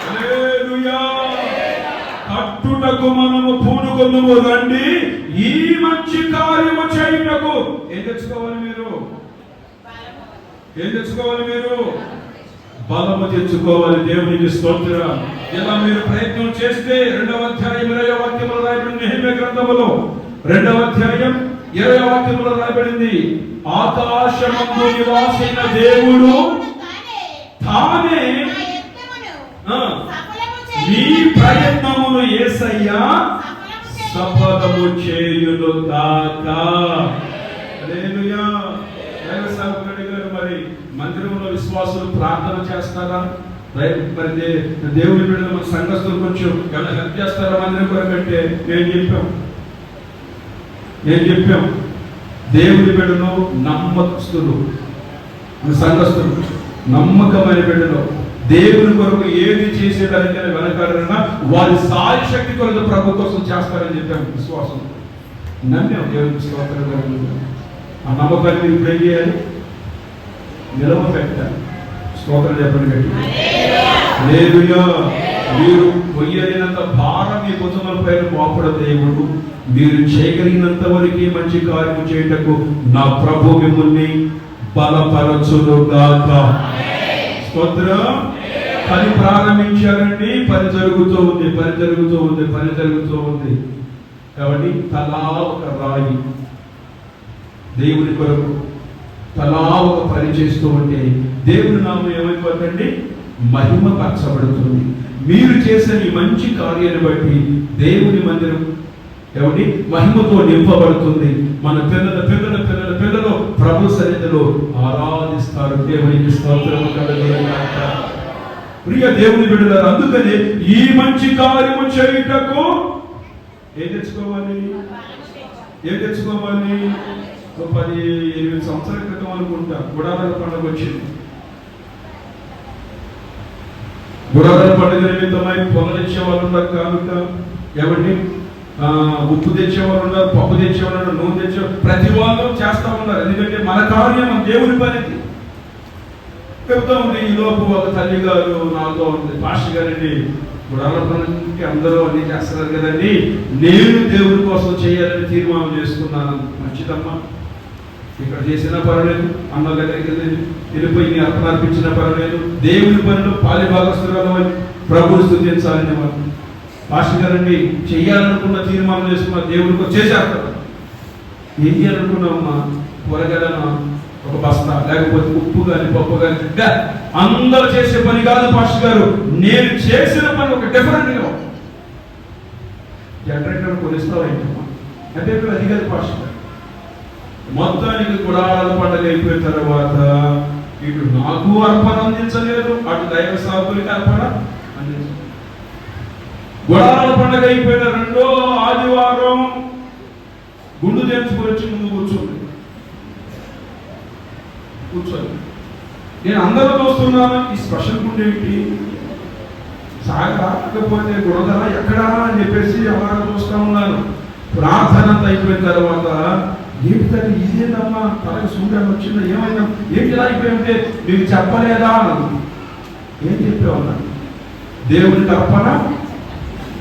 హల్లెలూయా. కట్టుటకు మనము పూనుకొనుము రండి, ఈ మంచి కార్యము చేయుటకు. ఏం తెచ్చుకోవాలి మీరు? ఏం తెచ్చుకోవాలి మీరు? బలము తెచ్చుకోవాలి. దేవునికి స్తోత్రం. ఇలా మీరు ప్రయత్నం చేస్తే 2వ అధ్యాయం 20వ వాక్యంలో రాయబడిన నెహెమ్యా గ్రంథములో 2వ అధ్యాయం 20వ వాక్యంలో రాయబడింది, ఆకాశమందు నివాసైన దేవుడు తానే మీ ప్రయత్నమును యేసయ్యా సఫలము చేయును గాక. హల్లెలూయా. మరి మందిరంలో విశ్వాసులు ప్రార్థన చేస్తారా? మరి దేవుని బిడ్డలు మన సంఘస్థులు కొంచెం ఏమైనా హెల్ప్ చేస్తారా మందిరం కొరకంటే? నేను చెప్పాం దేవుని బిడ్డలు నమ్మకస్తులు, సంఘస్థులు నమ్మకమైన బిడ్డలు దేవుని కొరకు ఏది చేసేదానికైనా వెనకాడన్నా వారి సాయి శక్తి కొరకు ప్రభు కోసం చేస్తారని చెప్పాము. విశ్వాసం నమ్మాం దేవునికి స్తోత్రం కలుగుతుంది. ఆ నమ్మకాన్ని మీరు ఇప్పుడు ఏం చేయాలి? నిలవ పెట్టాలి. స్తోత్రం చెప్పండి గట్టి. హల్లెలూయా. మీరు కొయ్యలేనంత భారం మీ భుజముల పైన మోపడ దేవుడు, మీరు చేయగలిగినంత వరకు మంచి కార్యం చేయుటకు నా ప్రభు మిమ్మల్ని బలపరచును గాక. స్తోత్రం. పని ప్రారంభించారండి, పని జరుగుతూ ఉంది, పని జరుగుతూ ఉంది, పని జరుగుతూ ఉంది. కాబట్టి తలా ఒక రాయి దేవుని కొరకు తలా ఒక పని చేస్తూ ఉంటే దేవుని నామం ఏమైపోతుందండి? మహిమపరచబడుతుంది. మీరు చేసిన ఈ మంచి కార్యాన్ని బట్టి దేవుని మందిరం ఏమిటి మహిమతో నింపబడుతుంది. మన పిల్లల పిల్లల పిల్లల పిల్లలు ప్రభు సన్నిధిలో ఆరాధిస్తారు. దేవునికి స్తోత్రము కలుగుగాక. ప్రియ దేవుని బిడ్డలారా, అందుకని ఈ మంచి కార్యము చేయుటకు ఏం తెచ్చుకోవాలి? ఏం తెచ్చుకోవాలి? 18 సంవత్సరాల క్రితం అనుకుంటా గుడారాల పండుగ వచ్చింది. గుడారాల పండుగ నిమిత్తమై పొగలు తెచ్చేవాళ్ళు ఉన్నారు, కానుక ఏమండి ఉప్పు తెచ్చేవాళ్ళు ఉన్నారు, పప్పు తెచ్చేవాళ్ళు, నూనె తెచ్చే ప్రతి వాళ్ళు చేస్తా ఉన్నారు. ఎందుకంటే మన కార్యం మన దేవుని పనికి చెప్తా ఉంది. ఈ లోపు ఒక తల్లి గారు నాతో ఉంది, పాస్టర్ గారండి గుడారాల పండుగకి అందరూ అన్ని చేస్తున్నారు కదండి, నేను దేవుని కోసం చేయాలని తీర్మానం చేసుకున్నాను. మంచిదమ్మా, ఇక్కడ చేసినా పర్వాలేదు, అన్న దగ్గరికి వెళ్ళిపోయి నీ అర్పణ అర్పించినా పర్వాలేదు, దేవుని పనిలో పాలి భాగస్తురాలు అని ప్రభుని స్తుతించాలని వాళ్ళు పాస్టర్ గారండి చెయ్యాలనుకున్న తీర్మానం చేసుకున్న దేవుడికి చేసేస్తారు. ఏం చేయాలనుకున్నామమ్మా? కూరగాయలను ఒక బస్తా, లేకపోతే ఉప్పు కానీ పప్పు కానీ, అందరూ చేసే పని కాదు పాస్టర్ గారు, నేను చేసిన పని ఒక డిఫరెంట్గా జనరేటర్ కొనిస్తావా ఏంటమ్మా అంటే అది కాదు పాస్టర్ గారు. మొత్తానికి గుడారాల పండుగ అయిపోయిన తర్వాత ఇటు నాకు అర్పణ అందించలేదు, అటు దైవ సాకులకి అర్పణ అందించలేదు. గుడారాల పండుగ అయిపోయిన 2వ ఆదివారం గుండు తెంచుకొని వచ్చి ముందు కూర్చోండి. నేను అందరూ చూస్తున్నాను, ఈ స్పెషల్ గుండె ఏంటి సాగకపోతే గుణదల ఎక్కడా అని చెప్పేసి అలాగా చూస్తూ ఉన్నాను. ప్రార్థన అంతా అయిపోయిన తర్వాత ఏంటి తల్లి ఇదేందమ్మా తనకి సూర్యం వచ్చిందా, ఏమైనా ఏంటి ఇలా అయిపోయింటే మీకు చెప్పలేదా అన్నది. ఏం చెప్పేవన్నా? దేవునికి అర్పణ.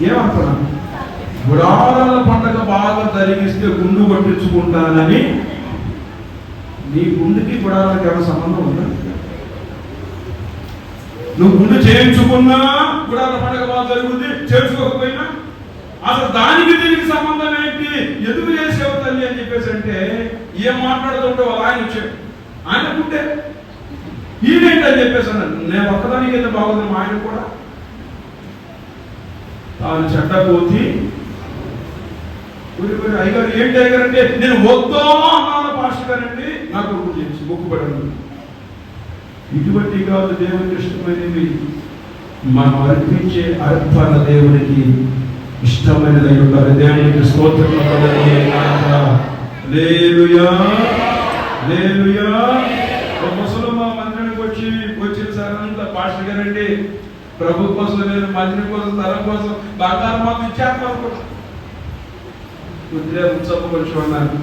ఏమర్పణ? గుడారాల పండుగ బాగా జరిగిస్తే గుండు కొట్టించుకుంటానని. నీ గుండుకి గుడారాలకి ఏమైనా సంబంధం ఉందా? నువ్వు గుండు చేయించుకున్నా గుడారాల పండుగ బాగా జరుగుతుంది, చేయించుకోకపోయినా అసలు దానికి దీనికి సంబంధం ఏంటి? ఎందుకు చేసేవు తల్లి అని చెప్పేసి అంటే ఏం మాట్లాడుతుంటే వాళ్ళు ఆయన వచ్చాడు, ఆయనకుంటే ఈడేంటి అని చెప్పేసి అన్నాడు. నేను ఒక్కదానికి అయితే బాగుంది, మా ఆయన కూడా తాను చెడ్డ కోతి అయ్యగారు ఏంటి అయ్యగారు అంటే నేను వద్దో అన్నాను పాస్టర్ గారండి, నాకు మొక్కుపడాను. ఇటువంటి కాదు దేవునికి ఇష్టమైనవి మనం అర్పించే అర్పణ దేవునికి ఇష్టమైనదై ఉండాలి. దేవునికి స్తోత్రం హల్లెలూయా హల్లెలూయా. ఒక ముసలమ్మ మందిరానికి వచ్చిన సార్ అంతా పాస్టర్ గారండి ప్రభు కోసం నేను మందిరం కోసం తరం కోసం బంగారం మాకు ఇచ్చేస్తాను కొద్దిగా ఉత్సవం కొంచెం అన్నారు.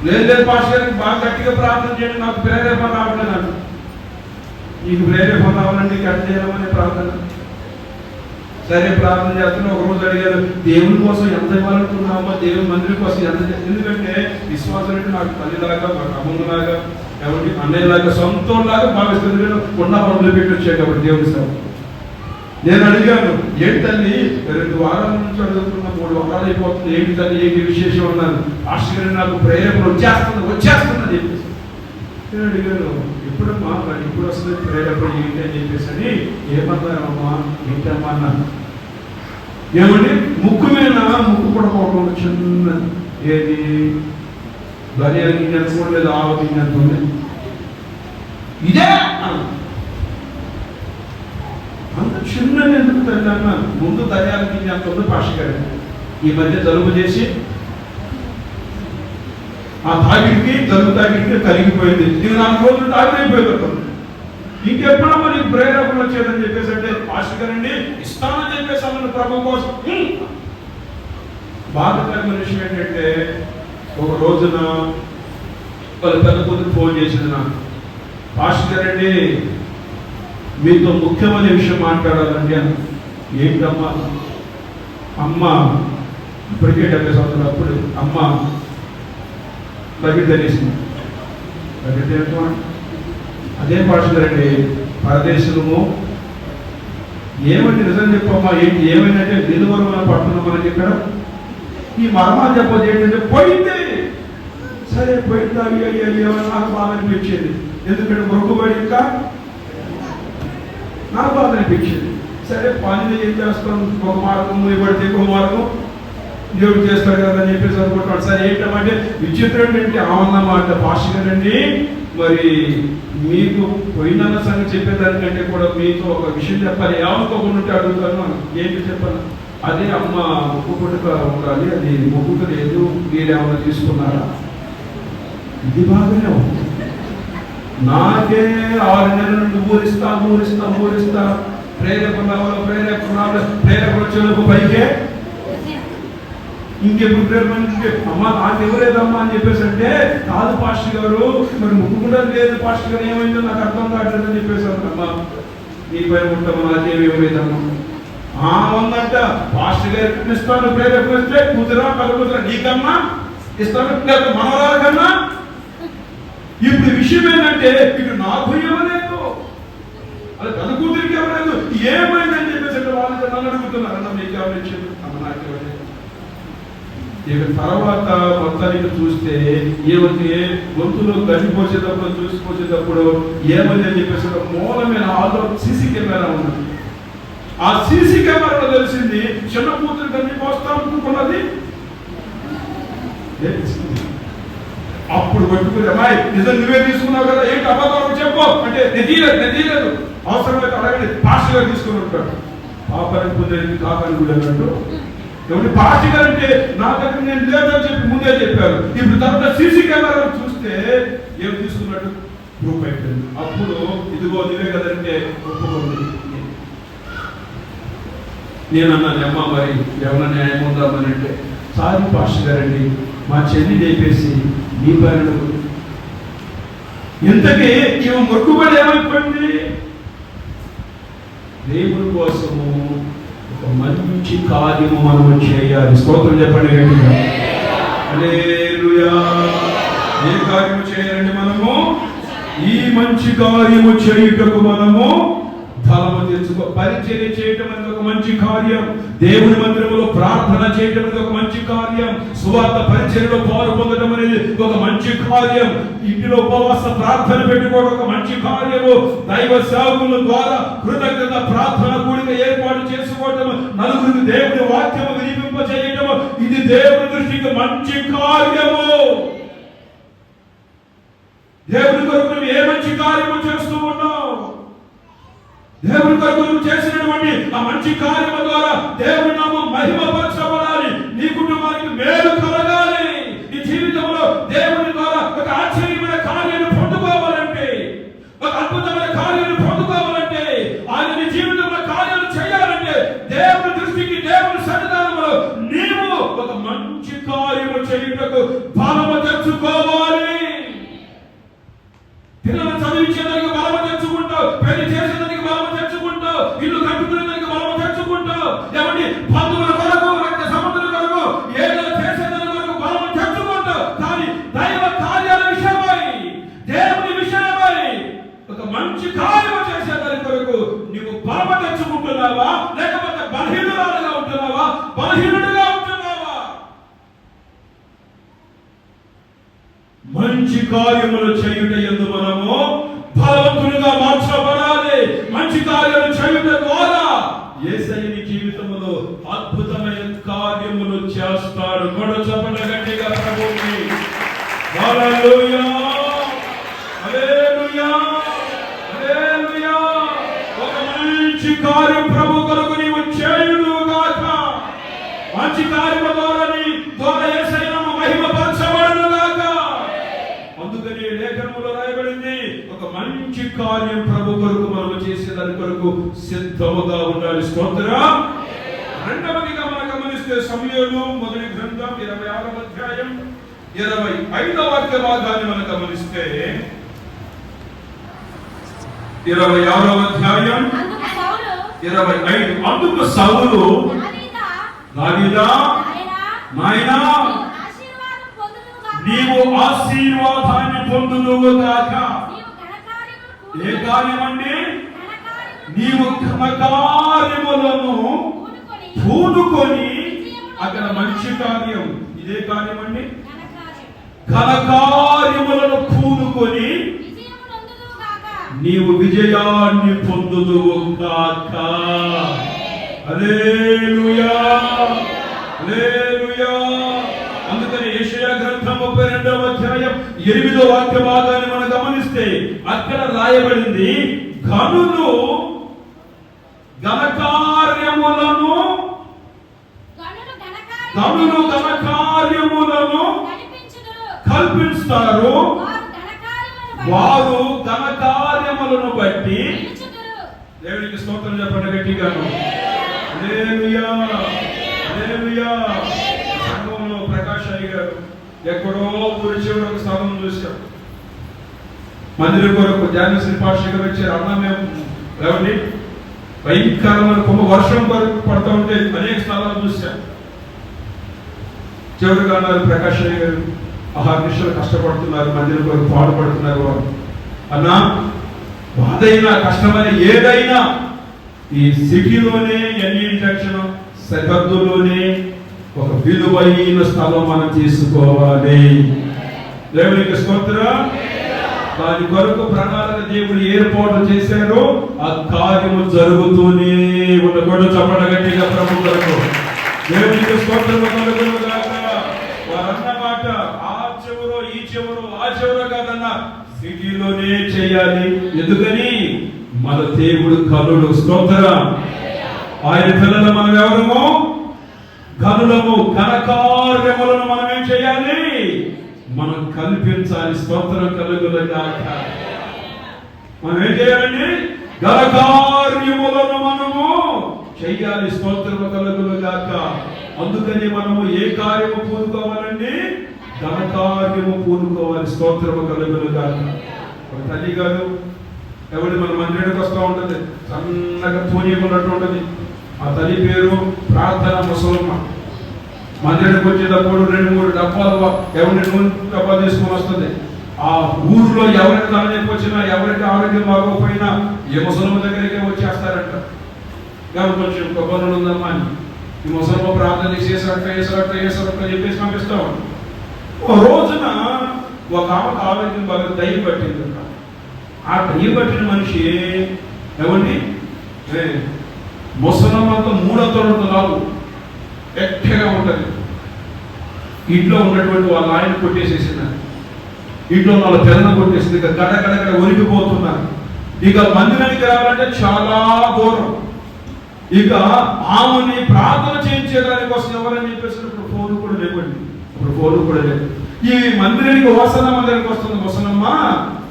లేదు పాస్టర్ గారికి బాగా గట్టిగా ప్రార్థన చేయండి, నాకు ప్రేరేపణ రావట్లేదు. నీకు ప్రేరేపణ రావాలంటే కట్ చేయమని ప్రార్థన. సరే ప్రార్థన చేస్తున్నా. ఒక రోజు అడిగారు, దేవుని కోసం ఎంత ఇవ్వాలనుకున్నామో, దేవుని మందిరం కోసం ఎంత. ఎందుకంటే విశ్వాసం అంటే నాకు తల్లిలాగా, నాకు అమ్మలాగా, కాబట్టి అన్నయ్యలాగా, సొంతంలాగా భావిస్తుంది. నేను ఉన్న పనులు పెట్టి వచ్చాను కాబట్టి దేవుని సేవ. నేను అడిగాను, ఏంటి తల్లి 2 వారాల నుంచి అడుగుతున్నా, 3 వారాలు అయిపోతుంది, ఏంటి తల్లి ఏంటి విశేషం అన్నాను. ఆశ్చర్యం, నాకు ప్రేరేపణ వచ్చేస్తుంది చెప్పేసి. నేను అడిగాను, ఎప్పుడమ్మా మరి ఇప్పుడు వస్తుంది ప్రేరేపణ ఏంటి అని చెప్పేసి అని. ఏమన్నారమ్మా ఏంటమ్మా అన్నాను. ఏమండి ముక్కు మీద ముక్కు పడుకోవడం చిన్న ఏది దర్యా గింజ కూడా లేదు, ఆవ గింజ ఉంది, ఇదే అంత చిన్నది ఎందుకు తల్లి అన్నాను. ముందు దర్యాల గింజ అంత ఉంది పాస్టర్ గారు. ఈ మధ్య జలుబు చేసి ఆ తాగిడికి జలుబు తాగిడికి కరిగిపోయింది. ఇది 4 రోజులు తాగిపోయింది. ఇంకెప్పుడమ్మా నీకు ప్రేరేపణ వచ్చేదని చెప్పేసి అంటే పాస్టర్ గారండి ఇస్తానని చెప్పేసి అన్న ప్రభు కోసం. బాధకరమైన విషయం ఏంటంటే ఒక రోజున వాళ్ళ పెద్ద కూతురు ఫోన్ చేసింది నాకు, పాస్టర్ గారండి మీతో ముఖ్యమైన విషయం మాట్లాడాలండి అని. ఏంటమ్మా? అమ్మ ఇప్పటికే 70 సంవత్సరాలు, అప్పుడు అమ్మ బకెట్ తెలిసింది. బకెట్ ఏంటో అదే పాస్టర్ గారండి పరదేశము ఏమంటే నిజం చెప్పమ్మా ఏంటి ఏమైందంటే నిలువరమైన పట్టుకున్నాం మనకి ఇక్కడ ఈ మర్మాలు చెప్పదు ఏంటంటే పోయింది. సరే పోయింది అయ్యో నాకు బాధ అనిపించేది, ఎందుకంటే మొక్కుబడి ఇంకా నాకు బాధ అనిపించేది. సరే పని ఏం చేస్తాం, ఒక మార్గం ఇవ్వడితే ఇంకో మార్గం దేవుడు చేస్తాడు కదా అని చెప్పేసి అనుకుంటున్నాడు. సరే ఏంటంటే విచిత్రం ఏంటి ఆనందమాట పాస్టర్గారండి మరి మీకు పోయిన సంగతి చెప్పేదానికంటే కూడా మీతో ఒక విషయం చెప్పాలి, ఏమనుకోకుండా ఉంటే అడుగుతాను. ఏంటి చెప్పాలి? అదే అమ్మ మొక్కు పుట్టుక ఉండాలి, అది మొక్కుకు లేదు, మీరేమన్నా తీసుకున్నారా? ఇది బాగానే ఉంది. నాకే 6 నెలల నుండి ఊరిస్తా ప్రేరేపణ వచ్చేందుకు పైకే ఇంకెప్పుడు ప్రేరేపణ అమ్మ నాకు ఇవ్వలేదమ్మా అని చెప్పేసి అంటే, కాదు పాస్టర్ గారు మరి ముక్కుకుండా లేదు పాస్టర్ గారు, ఏమైందో నాకు అర్థం కావట్లేదు అని చెప్పేసాను. అమ్మా నీ పైన ఉంటామా, నాకేమి ఇవ్వలేదమ్మా. ఉందంట పాస్టర్ గారికి ఇస్తాను, ప్రేరేపణ ఇస్తే కూతురా పలుకుతురా నీకమ్మా ఇస్తాను, మనవరాల కన్నా. ఇప్పుడు విషయం ఏంటంటే ఇటు నాకు ఇవ్వలేదు, అది తన కూతురికి ఇవ్వలేదు, ఏమైందని చెప్పేసి వాళ్ళు నన్ను అడుగుతున్నారు. అన్న మీకు ఎవరు ఇచ్చింది? అమ్మ నాకు ఇవ్వలేదు. ఇక తర్వాత మొత్తానికి చూస్తే ఏమైతే గొంతులో గడిపోసేటప్పుడు చూసిపోసేటప్పుడు ఏమైంది అని చెప్పేసి మూలమైన ఆలో సీసీ కెమెరా ఉన్నది. ఆ సీసీ కెమెరాలో తెలిసింది చిన్న కూతురు గడ్డి పోస్తాం అనుకున్నది. అప్పుడు పట్టుకుని అమ్మాయి నిజం నువ్వే తీసుకున్నావు కదా, ఏంటి అబద్ధం చెప్పు అంటే నెదీలేదు అవసరమైతే అడగండి పాస్టర్ గారు తీసుకుని ఉంటాడు. పాపానికి పొందేది కాపాని కూడా అన్నట్టు ఎవరి పాస్టర్ గారు అంటే నా దగ్గర నేను లేదని చెప్పి ముందే చెప్పారు. ఇప్పుడు తర్వాత సీసీ కెమెరా చూస్తే ఏం తీసుకున్నట్టు ప్రూఫ్ అయిపోయింది. అప్పుడు ఇదిగో నీవే కదంటే ఒప్పుకోండి. నేనన్నాను అమ్మ మరి ఏమన్నా న్యాయం ఉందామని అంటే, సారీ పాస్టర్ గారండి మా చెల్లి లేపేసి మీ పైన ఇంతకీ ఈమె మొక్కుబడి ఏమైపోయింది? దేవుని కోసము ఒక మంచి కార్యము మనము చేయాలి. స్తోత్రం చెప్పండి గట్టిగా. హల్లెలూయా. ఏ కార్యము చేయాలండి మనము? ఈ మంచి కార్యము చేయుటకు మనము ఫలము తెచ్చుకో. పరిచర్య చేయటం అనేది ఒక మంచి కార్యం, దేవుని మందిరంలో ప్రార్థన చేయటం అనేది ఒక మంచి కార్యం, సువార్త పరిచర్యలో పాలు పొందడం అనేది ఒక మంచి కార్యం, ఇంటిలో ఉపవాస ప్రార్థన పెట్టుకోవడం ఒక మంచి కార్యము, దైవ సేవకుల ద్వారా కృతజ్ఞత ప్రార్థన కూడిక ఏర్పాటు చేసుకోవటం, నలుగురికి దేవుని వాక్యము వినిపింప చేయటం, ఇది దేవుని దృష్టికి మంచి కార్యము. దేవుని కొరకు నువ్వు ఏ మంచి కార్యము చేస్తూ ఉన్నావు? దేవుని కొరకు నువ్వు చేసినటువంటి ఆ మంచి కార్యము ద్వారా దేవుని నామం మహిమపరచబడాలి, నీ కుటుంబానికి మేలు కలగాలి, నీ జీవితంలో దేవుని ద్వారా ఒక ఆశ్చర్యమైన కార్యాన్ని పొందుకోవాలంటే, ఒక అద్భుతమైన కార్యాన్ని పొందుకోవాలంటే, ఆయన నీ జీవితంలో కార్యాలు చేయాలంటే దేవుని దృష్టికి దేవుని సన్నిధానంలో నీవు ఒక మంచి కార్యము చేయుటకు బలము తెచ్చుకోవాలి. పిల్లలను చదివించేదానికి బలము తెచ్చుకుంటావు, పెళ్లి చేసేదానికి బలము తెచ్చుకుంటావు, ఇల్లు కట్టుకునేదానికి బలము తెచ్చుకుంటావు, ఏమండి బంధువుల కొరకు రక్త సంబంధుల కొరకు ఏదో చేసేదాని కొరకు బలము తెచ్చుకుంటావు. కానీ దైవ కార్యాల విషయమై, దేవుని విషయమై ఒక మంచి కార్యము చేసేదాని కొరకు నీవు బలము తెచ్చుకుంటున్నావా, లేకపోతే బలహీనురాలుగా ఉంటున్నావా, బలహీనుడిగా ఉంటున్నావా? మంచి కార్యములు చేయుట యందు మనము బలవంతులుగా మార్చబడాలి. మంచి కార్యాలు చేయుట ద్వారా యేసయ్య నీ జీవితంలో అద్భుతమైన కార్యములు చేస్తాడు. చెప్పండి గట్టిగా ప్రభువుకి. హల్లెలూయా, హల్లెలూయా, హల్లెలూయా. ఒక మంచి కార్యం ప్రభు కొరకు నీవు చేయుదుగాక. మంచి కార్యము ద్వారా నీ ద్వారా యేసయ్య మహిమపరచబడునుగాక. అందుకని లేఖనములో రాయబడింది, ఒక మంచి కార్యం ప్రభు కొరకు మనము చేసేదాని కొరకు సిద్ధముగా ఉండాలి. స్తోత్రం. రెండవదిగా మనం గమనిస్తే సమూయేలు మొదటి గ్రంథం 26వ అధ్యాయం 25వ వాక్య భాగాన్ని మనం గమనిస్తే 26వ అధ్యాయం 25. అందుకు సౌలు దావీదా, నాయనా నీవు ఆశీర్వాదాన్ని పొందుదువు గాక. ఏ కార్యమండి? నీవు ఘనకార్యములను పూనుకొని, అక్కడ మంచి కార్యం. ఇదే కార్యమండి, ఘనకార్యములను పూనుకొని నీవు విజయాన్ని పొందుదువు గాక. హల్లెలూయా, హల్లెలూయా. అందుకని యెషయా గ్రంథం 32వ అధ్యాయం 8వ వాక్య భాగాన్ని మనం గమనిస్తే అక్కడ రాయబడింది, ఘనులు ఘనకార్యములను కల్పిస్తారు, వారు ఘనకార్యములను బట్టి. దేవునికి స్తోత్రం చెప్పండి గట్టిగాను. హల్లెలూయా, హల్లెలూయా. సంఘంలో ప్రకాష్ అయ్య గారు ఎక్కడో ఊరి చివరి ఒక స్థలం చూశాం. మందిరం కొరకు ధ్యానశ్రీ పాఠశాల వచ్చారు. అన్న మేము ఏమండి భయంకరమైన వర్షం కొరకు పడుతూ ఉంటే అనేక స్థలాలు చూశాం. చివరిగా అన్నారు ప్రకాష్ అయ్య గారు, నిమిషాలు కష్టపడుతున్నారు, మందిరం కొరకు పాటుపడుతున్నారు వారు. అన్నా బాధైనా కష్టమైన ఏదైనా ఈ సిటీలోనే ఎన్ని జంక్షన్ సరిహద్దులోనే ఒక విలువైన స్థలం మనం తీసుకోవాలి. దేవునికి స్తోత్రం. దాని కొరకు ప్రణాళిక దేవుడు ఏర్పాటు చేశారు. ఆ కార్యము జరుగుతూనే ఉండకూడదు. చప్పట గట్టిగా ప్రభు కొరకు దేవునికి స్తోత్రము కలుగును గాక. వారన్నమాట ఆ చెవరో ఈ చెవరో ఆ చెవరో కాదన్నా, సిటీలోనే చేయాలి. ఎందుకని? మన దేవుడు కలుడు. స్తోత్రం. ఆయన పిల్లలు మనం ఎవరము? ఘనులము. ఘనకార్యములను మనం ఏం చేయాలి? మనం కల్పించాలి. స్తోత్రం కలుగును గాక. మనం ఏం చేయాలండి? ఘనకార్యములను మనము చెయ్యాలి. స్తోత్రము కలుగును గాక. అందుకని మనము ఏ కార్యము పూనుకోవాలండి? ఘనకార్యము పూనుకోవాలి. స్తోత్రము కలుగును గాక. ఒక తల్లి గారు ఎవరి మన మందిరానికి వస్తూ ఉంటుంది, సన్నగా తోనియకున్నట్టు ఉంటుంది. ఆ తల్లి పేరు ప్రార్థన ముసలమ్మ. మందిరానికి వచ్చేటప్పుడు 2-3 డబ్బాలు ఎవరి నూనె డబ్బా తీసుకొని వస్తుంది. ఆ ఊరిలో ఎవరికి తలనొప్పి వచ్చినా, ఎవరికి ఆరోగ్యం బాగోకపోయినా ఏ ముసలమ్మ దగ్గరికి వచ్చేస్తారంట. కాబట్టి కొంచెం కొబ్బరి ఉందమ్మా అని ఈ ముసలమ్మ ప్రార్థన చేసేసరట్టు చెప్పేసి పంపిస్తాం. ఓ రోజున ఒక ఆమెకు ఆరోగ్యం బాగా దయ్యం పట్టింది. ఆ దయ్యం పట్టిన మనిషి ఏమండి ముసలమ్మంతా 3 తొలలాలు ఎక్కగా ఉంటుంది. ఇంట్లో ఉన్నటువంటి వాళ్ళ ఆయన కొట్టేసేసినారు. ఇంట్లో వాళ్ళ పిల్లలు కొట్టేసింది. ఇక గడగడగడ ఒరిగిపోతున్నారు. ఇక మందిరానికి రావాలంటే చాలా దూరం. ఇక ఆమెని ప్రార్థన చేయించేదానికి కోసం ఎవరని చెప్పేసి ఇప్పుడు ఫోన్ కూడా లేవండి. ఇప్పుడు ఫోన్ కూడా లేదు. ఈ మందిరానికి వసనమ్మ దగ్గరికి వస్తుంది. వసనమ్మ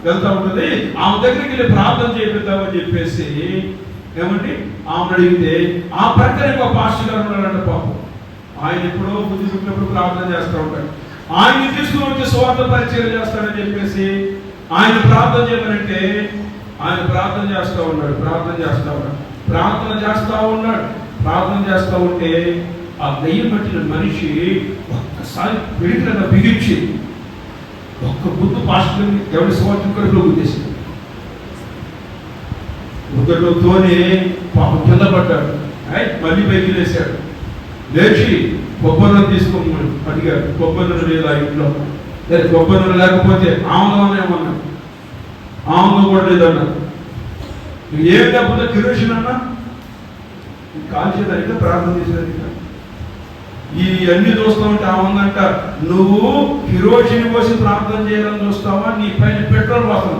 వెళ్తా ఉంటుంది. ఆమె దగ్గరికి వెళ్ళి ప్రార్థన చేపిద్దామని చెప్పేసి ఏమండి ఆమె అడిగితే ఆ ప్రక్కన ఒక పాస్టర్ గారు ఉన్నాడంట. పాపం ఆయన ఎప్పుడో బుద్ధి పుట్టినప్పుడు ప్రార్థన చేస్తూ ఉంటాడు. ఆయన్ని తీసుకుని వచ్చి స్వార్థ పరిచయం చేస్తాడని చెప్పేసి ఆయన ప్రార్థన చేయమనంటే ఆయన ప్రార్థన చేస్తూ ఉన్నాడు. ప్రార్థన చేస్తూ ఉంటే ఆ దయ్యం పట్టిన మనిషి ఒక్కసారి పిడికిన బిగించి ఒక్క బుద్ధు పాస్టర్ ఎవరి స్వార్థం కడుపులో గుద్దేసింది. ఉదటతోనే పాపం కింద పడ్డాడు. మళ్ళీ పైకి లేచాడు. లేచి కొబ్బరి తీసుకోమని అడిగాడు. కొబ్బరి లేదా ఇంట్లో? కొబ్బరి లేకపోతే ఆముదం ఏమన్నా? ఆముదం కూడా లేదన్నా. ఏం లేకపోతే కిరోసిన్ అన్నా కాల్చేదానిక ప్రార్థన చేసేదానిక. ఈ అన్ని చూస్తూ ఉంటే ఆమందంట, నువ్వు కిరోసిన్ పోసి ప్రార్థన చేయాలని చూస్తావా? నీ పైన పెట్రోల్ వాసన.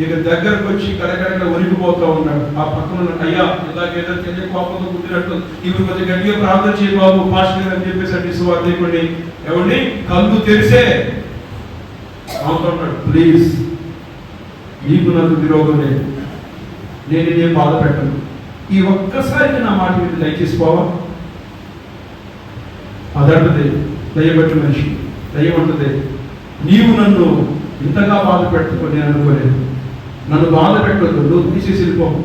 ఇక దగ్గరకు వచ్చి కడగడగా ఉనికిపోతూ ఉన్నాడు. ఆ పక్కన అయ్యా ఇలాగేదో తెలియ కోపంతో పుట్టినట్టు ఇప్పుడు కొంచెం గట్టిగా ప్రార్థన చేయ బాబు పాస్టర్ అని చెప్పేసి అంటే సువార్థికుడి ఎవరిని కళ్ళు తెరిసే అవుతున్నాడు. ప్లీజ్, నీకు నాకు విరోధం లేదు, నేను బాధ పెట్టను. ఈ ఒక్కసారికి నా మాట మీద దయచేసిపోవా? అదంటది దయబట్టి మనిషి. దయ్యం ఉంటుంది, నీవు నన్ను ఇంతగా బాధ పెట్టుకొని నేను అనుకోలేదు, నన్ను బాధ పెట్టొద్దు, నువ్వు తీసేసి వెళ్ళిపోవు.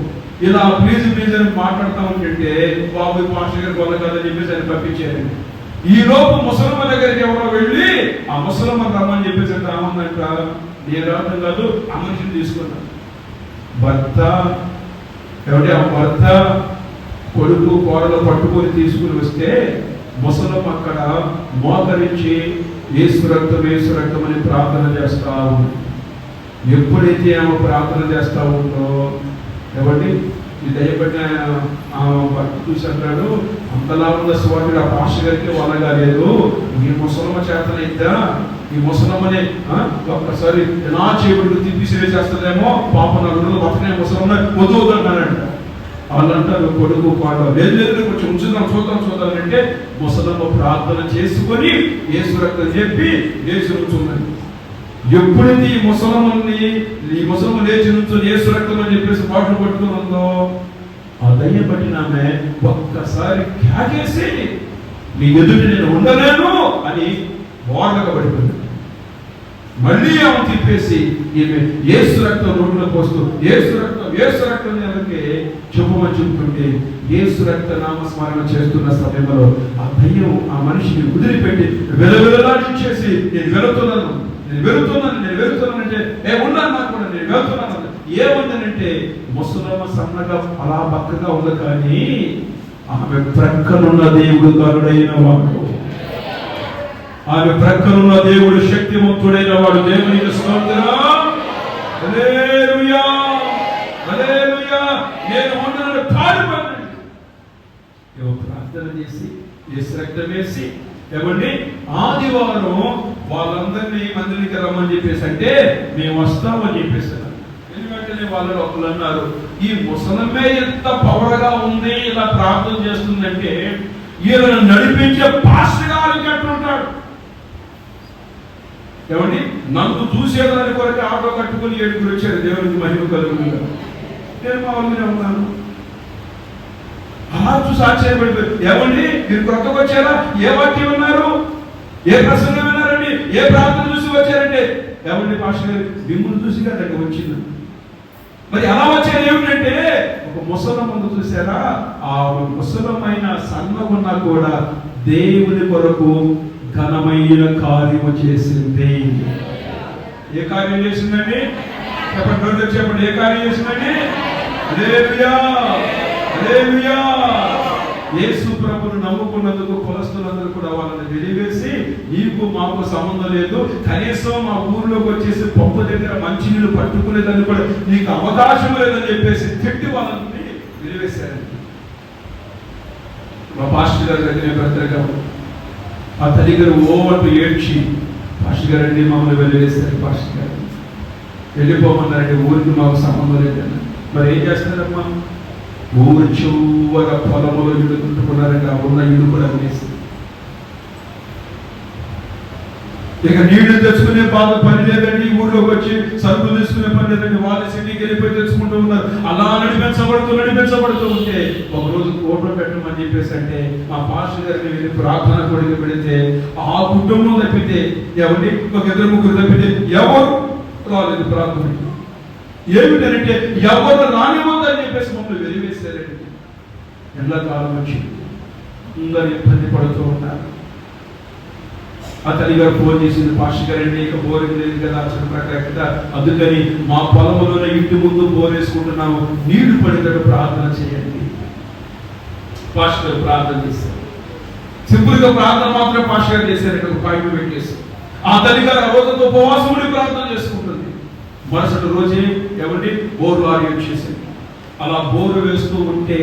ఇలా ప్లీజ్ ప్లీజ్ అని మాట్లాడుతూ ఉంటుంటే బాబు పాస్టర్ గారి వల్ల కాదని చెప్పేసి ఆయన పంపించారు. ఈ లోపు ముసలమ్మ దగ్గరికి ఎవరో వెళ్ళి ఆ ముసలమ్మ రమ్మని చెప్పేసి రామందంట. నేను రావడం కాదు, ఆ మనిషిని తీసుకున్నాను. భర్త ఎవరి ఆ భర్త కొడుకు కోడలు పట్టుకొని తీసుకుని వస్తే ముసలమ్మ అక్కడ మోకరించి యేసు రక్తం అని ప్రార్థన చేస్తా ఉంది. ఎప్పుడైతే ఆమె ప్రార్థన చేస్తా ఉందో ఎవరి ఈ దయపడిన భర్త చూసి అంటాడు, అంతలా ఉన్న స్వామి ఆ పాస్టర్ గారికి వాళ్ళ కాలేదు, ఈ ముసలమ్మ చేతనైద్దా, ఈ ముసలమ్మని ఒక్కసారి ఎలా చేయబడి తిప్పిసిరే చేస్తుందేమో పాప నలుగురు పక్కనే ముసలమ్మ వద్దు వద్దన్నారంట. వాళ్ళంటారు కొడుకు పాట లేదు లేదు కొంచెం చూద్దాం అంటే ముసలమ్మ ప్రార్థన చేసుకొని యేసు రక్తం చెప్పి యేసు ఉంచుందని. ఎప్పుడైతే ఈ ముసలమ్మ లేచి నుంచొని యేసు రక్తం అని చెప్పేసి పాటలు పట్టుకుని ఉందో ఆ దయ్యం పట్టిన ఆమె ఒక్కసారి క్యాకేసి నీ ఎదుటి నేను ఉండలేను అని వాడక పడిపోయింది. మళ్ళీ ఆమె తిప్పేసి ఈమె యేసు రక్తం రోడ్లో పోస్తూ యేసు రక్తం ఎవరికి చెప్పమని చెప్పుకుంటే యేసు రక్త నామస్మరణ చేస్తున్న సమయంలో ఆ దయ్యం ఆ మనిషిని వదిలిపెట్టి వెలవెలలాడించేసి నేను వెళుతున్నానంటే ఉన్నాను నాకు కూడా నేను వెళ్తున్నాను. ఏముందనంటే ముసలమ్మ సన్నగా అలా పక్కగా ఉంది, కానీ ఆమె ప్రక్కనున్న దేవుడు కరుడైన వాడు, ఆమె ప్రక్కనున్న దేవుడు శక్తివంతుడైన వాడు. దేవునికి స్తోత్రం, హల్లెలూయా హల్లెలూయా. నేను ఉన్నాను పాడుపడండి. ప్రార్థన చేసి యేసు రక్తం వేసి ఏమండి ఆదివారం వాళ్ళందరినీ మందిరికి రమ్మని చెప్పేసి అంటే మేము వస్తామని చెప్పేసారు. ఎందుకంటే వాళ్ళు ఒకళ్ళు అన్నారు, ఈ ముసలమ్మే ఎంత పవర్గా ఉంది, ఇలా ప్రార్థన చేస్తుందంటే ఈయన నడిపించే పాస్టర్ గారికి అంటుంటాడు. ఏమండి నన్ను చూసేదాని కొరకు ఆటో కట్టుకుని 7 వచ్చారు. దేవునికి మహిమ కలుగుతుంది. నేను మా వాళ్ళనే ఉన్నాను. అలా చూసి ఆశ్చర్యపడిపోయారు. ఏమండి మీరు కొత్తగా వచ్చారా? ఏ వాక్యం విన్నారు? ఏ ప్రసంగం విన్నారండి? ఏ ప్రార్థన చూసి వచ్చారంటే ఏమండి పాస్టర్ గారు మిమ్మల్ని చూసి కదండి వచ్చింది. మరి అలా వచ్చేది ఏమిటంటే ఒక ముసలమ్మ చూసారా, ఆ ముసలమ్మైన సన్నగున్నా కూడా దేవుని కొరకు ఘనమైన కార్యము చేసింది. ఏ కార్యం చేసిందండి? చెప్పండి ఏ కార్యం చేసిందండి? హల్లెలూయా హల్లెలూయా. యేసు ప్రభువును నమ్ముకున్నందుకు కులస్తులందరూ కూడా వాళ్ళని వెలివేసి నీకు మాకు సంబంధం లేదు, కనీసం మా ఊర్లోకి వచ్చేసి పంపు దగ్గర మంచినీళ్ళు పట్టుకునేదని కూడా నీకు అవకాశం లేదని చెప్పేసి తిట్టి వాళ్ళని వెలివేశారండి. మా పాస్టర్ గారి దగ్గర భద్రగా ఆ తల్లి గారు ఓవంటూ ఏడ్చి పాస్టర్ గారు అండి మమ్మల్ని వెలివేస్తారు, పాస్టర్ గారు వెళ్ళిపోమన్నారండి, ఊరికి మాకు సంబంధం లేదన్న. మరి ఏం చేస్తారమ్మా? ఊరు చివర పొలంలో ఇల్లు కుంటుకున్నారండి. ఆ ఉన్న ఇల్లు కూడా వేసి ఇక నీళ్లు తెచ్చుకునే పని లేదండి, ఊళ్ళోకి వచ్చి సరుకులు తీసుకునే పని లేదండి, వాళ్ళు సిటీకి వెళ్ళిపోయి తెచ్చుకుంటూ ఉన్నారు. అలా నడిపించబడుతూ ఉంటే ఒకరోజు కోట్లో పెట్టమని చెప్పేసి అంటే మా పాస్టర్ గారిని వెళ్ళి ప్రార్థన కొడుకు పెడితే ఆ కుటుంబం తప్పితే ఎవరి ఒక 2-3 తప్పితే ఎవరు రాలేదు ప్రార్థన. ఏమిటంటే ఎవరు రానివ్వద్దని చెప్పేసి మమ్మల్ని వెలివేశారండి. ఎండాకాలం వచ్చి అందరూ ఇబ్బంది పడుతూ ఉన్నారు. ఆ తల్లి గారు ఫోన్ చేసింది, పాస్టర్ గారండి ఇక బోరింగ్ లేదు కదా ప్రకారం, అందుకని మా పొలంలోనే ఇంటి ముందు బోర్ వేసుకుంటున్నాము, నీళ్లు పడేటట్టు ప్రార్థన చేయండి. పాస్టర్ గారు ప్రార్థన చేశారు. సింపుల్ గా ప్రార్థన మాత్రం పాస్టర్ గారు చేశారంటే ఒక పాయింట్ పెట్టేసి ఆ తల్లి గారు రోజుతో ఉపవాసముడి ప్రార్థన చేసుకుంటుంది. మరుసటి రోజే ఎవరి బోరు ఆర్యం చేసింది. అలా బోరు వేస్తూ ఉంటే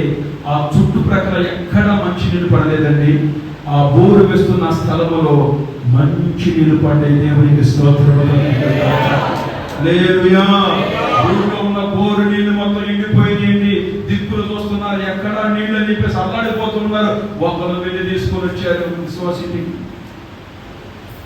ఆ చుట్టుప్రక్కల ఎక్కడ మంచి నీళ్ళు పడలేదండి. ఆ బోరు వేస్తున్న స్థలములో మంచి నీళ్ళు పడ్డే. దేవునికి స్తోత్రం. హల్లెలూయా. ఊరిలో ఉన్న బోరు నీళ్లు మొత్తం ఎండిపోయింది. దిక్కులు చూస్తున్నారు, ఎక్కడ నీళ్ళు అని చెప్పేసి అల్లాడిపోతున్నారు. ఒకరు వెళ్ళి తీసుకొని వచ్చారు విశ్వాసిని.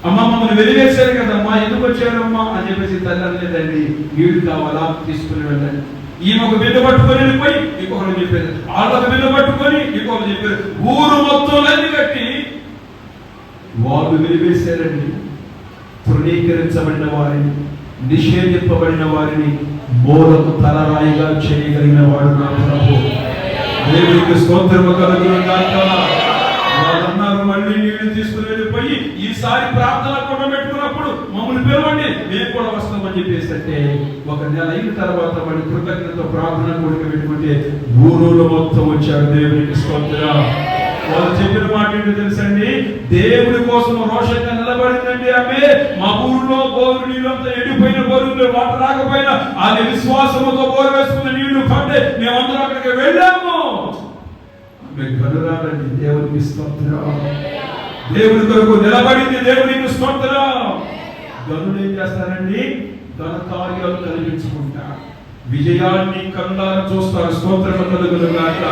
అమ్మ మమ్మల్ని వెలివేశారు కదమ్మా, ఎందుకు వచ్చారమ్మా అని చెప్పేసి తల్లి అనలేదండి, నీళ్లు కావాలా తీసుకుని వెళ్ళండి. ఈమె ఒక బిడ్డ పట్టుకొని వెళ్ళిపోయి ఇంకొకరు చెప్పారు, వాళ్ళొక బిడ్డ పట్టుకొని ఇంకొకరు చెప్పారు. ఊరు మొత్తం లైన్ కట్టి వాళ్ళు వెలివేశారండి. తృణీకరించబడిన వారిని, నిషేధింపబడిన వారిని మూలకు తలరాయిగా చేయగలిగిన వాడు నా ప్రభు. దేవునికి స్తోత్రము కలుగును గాక. వాళ్ళన్నారు మళ్ళీ నీళ్లు తీసుకుని వెళ్ళిపోయి ఈసారి ప్రార్థన కూడా పెట్టుకున్నప్పుడు మమ్మల్ని పిలవండి, మేము కూడా వస్తామని చెప్పేసి అంటే ఒక నెల అయిన తర్వాత వాడి కృతజ్ఞత ప్రార్థన కూడా పెట్టుకుంటే ఊరులో మొత్తం వచ్చాడు. దేవునికి స్తోత్రం. వాళ్ళు చెప్పిన మాట ఏంటో తెలుసండి, దేవుడి కోసం రోషంగా నిలబడిందండి ఆమె. మా ఊరిలో బోరు నీళ్ళంతా ఎండిపోయిన బోరులో వాటర్ రాకపోయినా ఆమె విశ్వాసముతో బోరు వేసుకున్న నీళ్లు పడ్డే మేమందరం అక్కడికి వెళ్ళాము. ఆమె కనురాలండి. దేవునికి స్తోత్రం. దేవుడి కొరకు నిలబడింది. దేవునికి స్తోత్రం. గనులు ఏం చేస్తారండి? ఘన కార్యాలు కలిగించుకుంటా విజయాన్ని కళ్ళారా చూస్తారు. స్తోత్రం కలుగును గాక.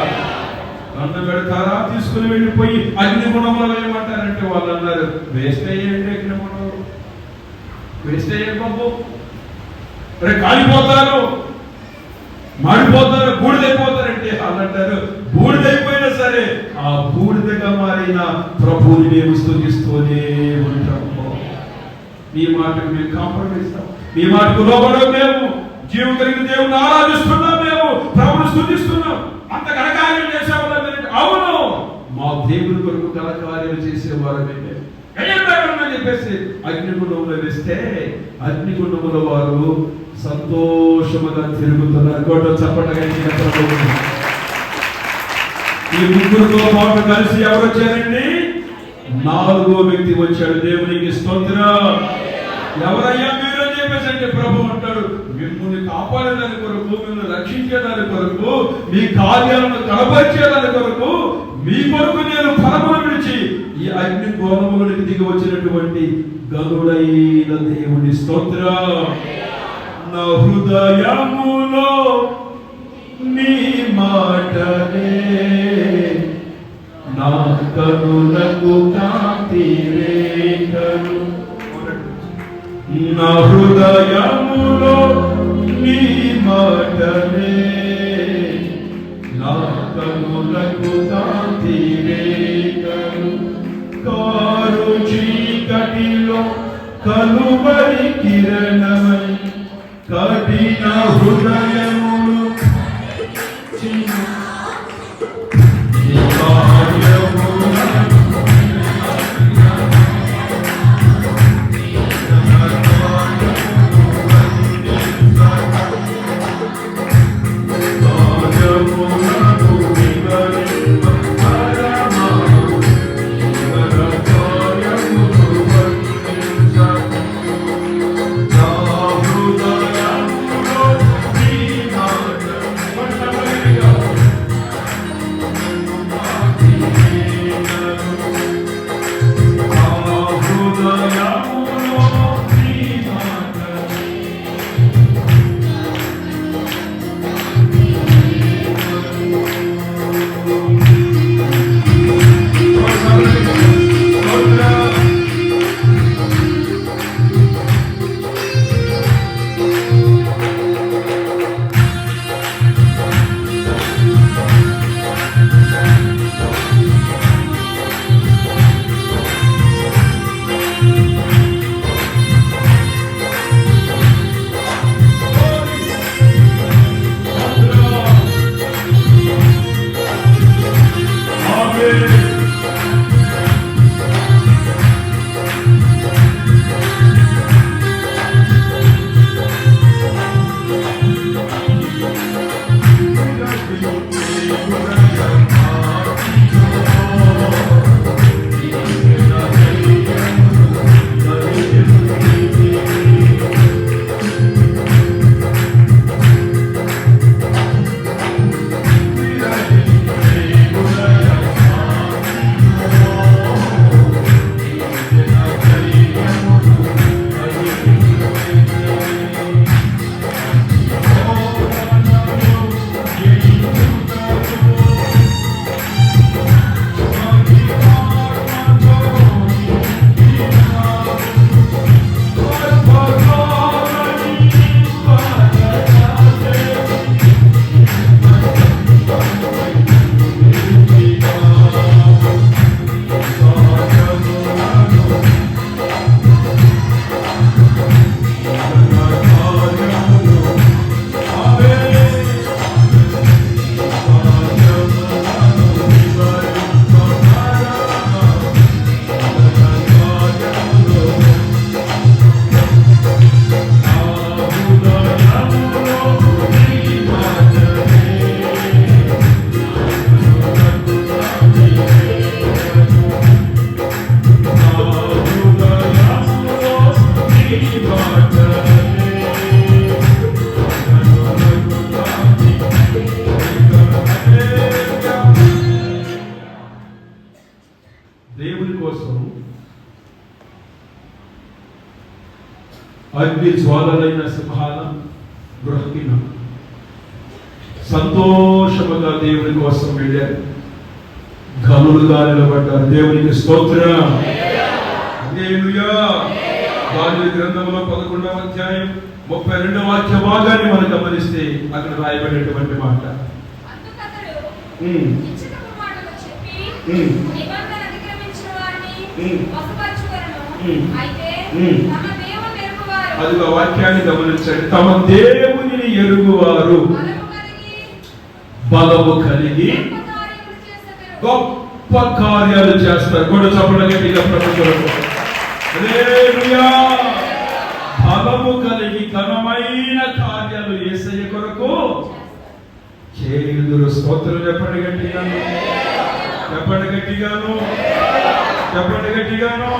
అన్న పెడతారా, తీసుకుని వెళ్ళిపోయి అగ్నిగుణంలో ఏమంటారంటే వాళ్ళు అన్నారు, వేస్ట్ అయ్యండి, అగ్నిగుణం వేస్ట్ అయ్యండి బాబు, రేపు కాలిపోతారు, మాడిపోతారు, బూడిదైపోతారంటే వాళ్ళు అంటారు, బూడిదైపోయినా సరే ఆ బూడిదగా మారిన ప్రభువుని మేము స్తుతిస్తూనే ఉంటాము. మీ మాటకు మేము కాంప్రమైజ్ ఇస్తాం, మీ మాటకు లోబడం, మేము జీవం కలిగిన దేవుని ఆరాధిస్తున్నాం, మేము ప్రభువుని స్తుతిస్తున్నాం. అంత ఘనకార్యం చేసేవాళ్ళ అవును, మా దేవుని కొరకు ఘనకార్యాలు చేసేవారు అని చెప్పేసి అగ్నిగుండంలో వేస్తే అగ్నిగుండంలో వారు సంతోషముగా తిరుగుతున్నారు. గొడ్డ చప్పటగా. ఈ ముగ్గురుతో పాటు కలిసి ఎవరు వచ్చారండి? 4వ వ్యక్తి వచ్చాడు. దేవునికి స్తోత్రం. ఎవరయ్యా మీరు అని చెప్పేసి అంటే ప్రభు అంటాడు, మిమ్మల్ని కాపాడేదాని కొరకు, మిమ్మల్ని రక్షించేదాని కొరకు, మీ కార్యాలను కనపరిచేదాని కొరకు, మీ కొరకు నేను ఫలమును విడిచి ఈ అగ్ని గోళములకు దిగి వచ్చినటువంటి గనుడైన దేవుని స్తోత్రం. నా హృదయములో నీ మాటనే నా కనులకు కాంతి రేఖలు. నా హృదయములో నీ మాటనే నా కనులకు కాంతి రేఖలు. కారు చీకటిలో కలువరి కిరణమై కఠిన హృదయములు అగ్ని జ్వాలలైన సింహాల గృహకిన సంతోషముగా దేవుని కోసం వెళ్ళారు. ఘనులుగా నిలబడ్డారు. దేవునికి స్తోత్రం. హల్లెలూయా. దానియేలు గ్రంథంలో 11వ అధ్యాయం 32వ వాక్య భాగాన్ని మనం గమనిస్తే అక్కడ రాయబడినటువంటి మాట, అది ఆ వాక్యాన్ని గమనించండి. తమ దేవునిని ఎరుగువారు బలము కలిగి గొప్ప కార్యాలు చేస్తారు. కూడా చప్పట్లు గట్టిగా ప్రభుత్వం. హల్లెలూయా. బలము కలిగి ఘనమైన కార్యాలు యేసయ్య కొరకు చేయుదురు. స్తోత్రం చెప్పండి గట్టిగాను, చెప్పండి గట్టిగాను, చెప్పండి గట్టిగాను.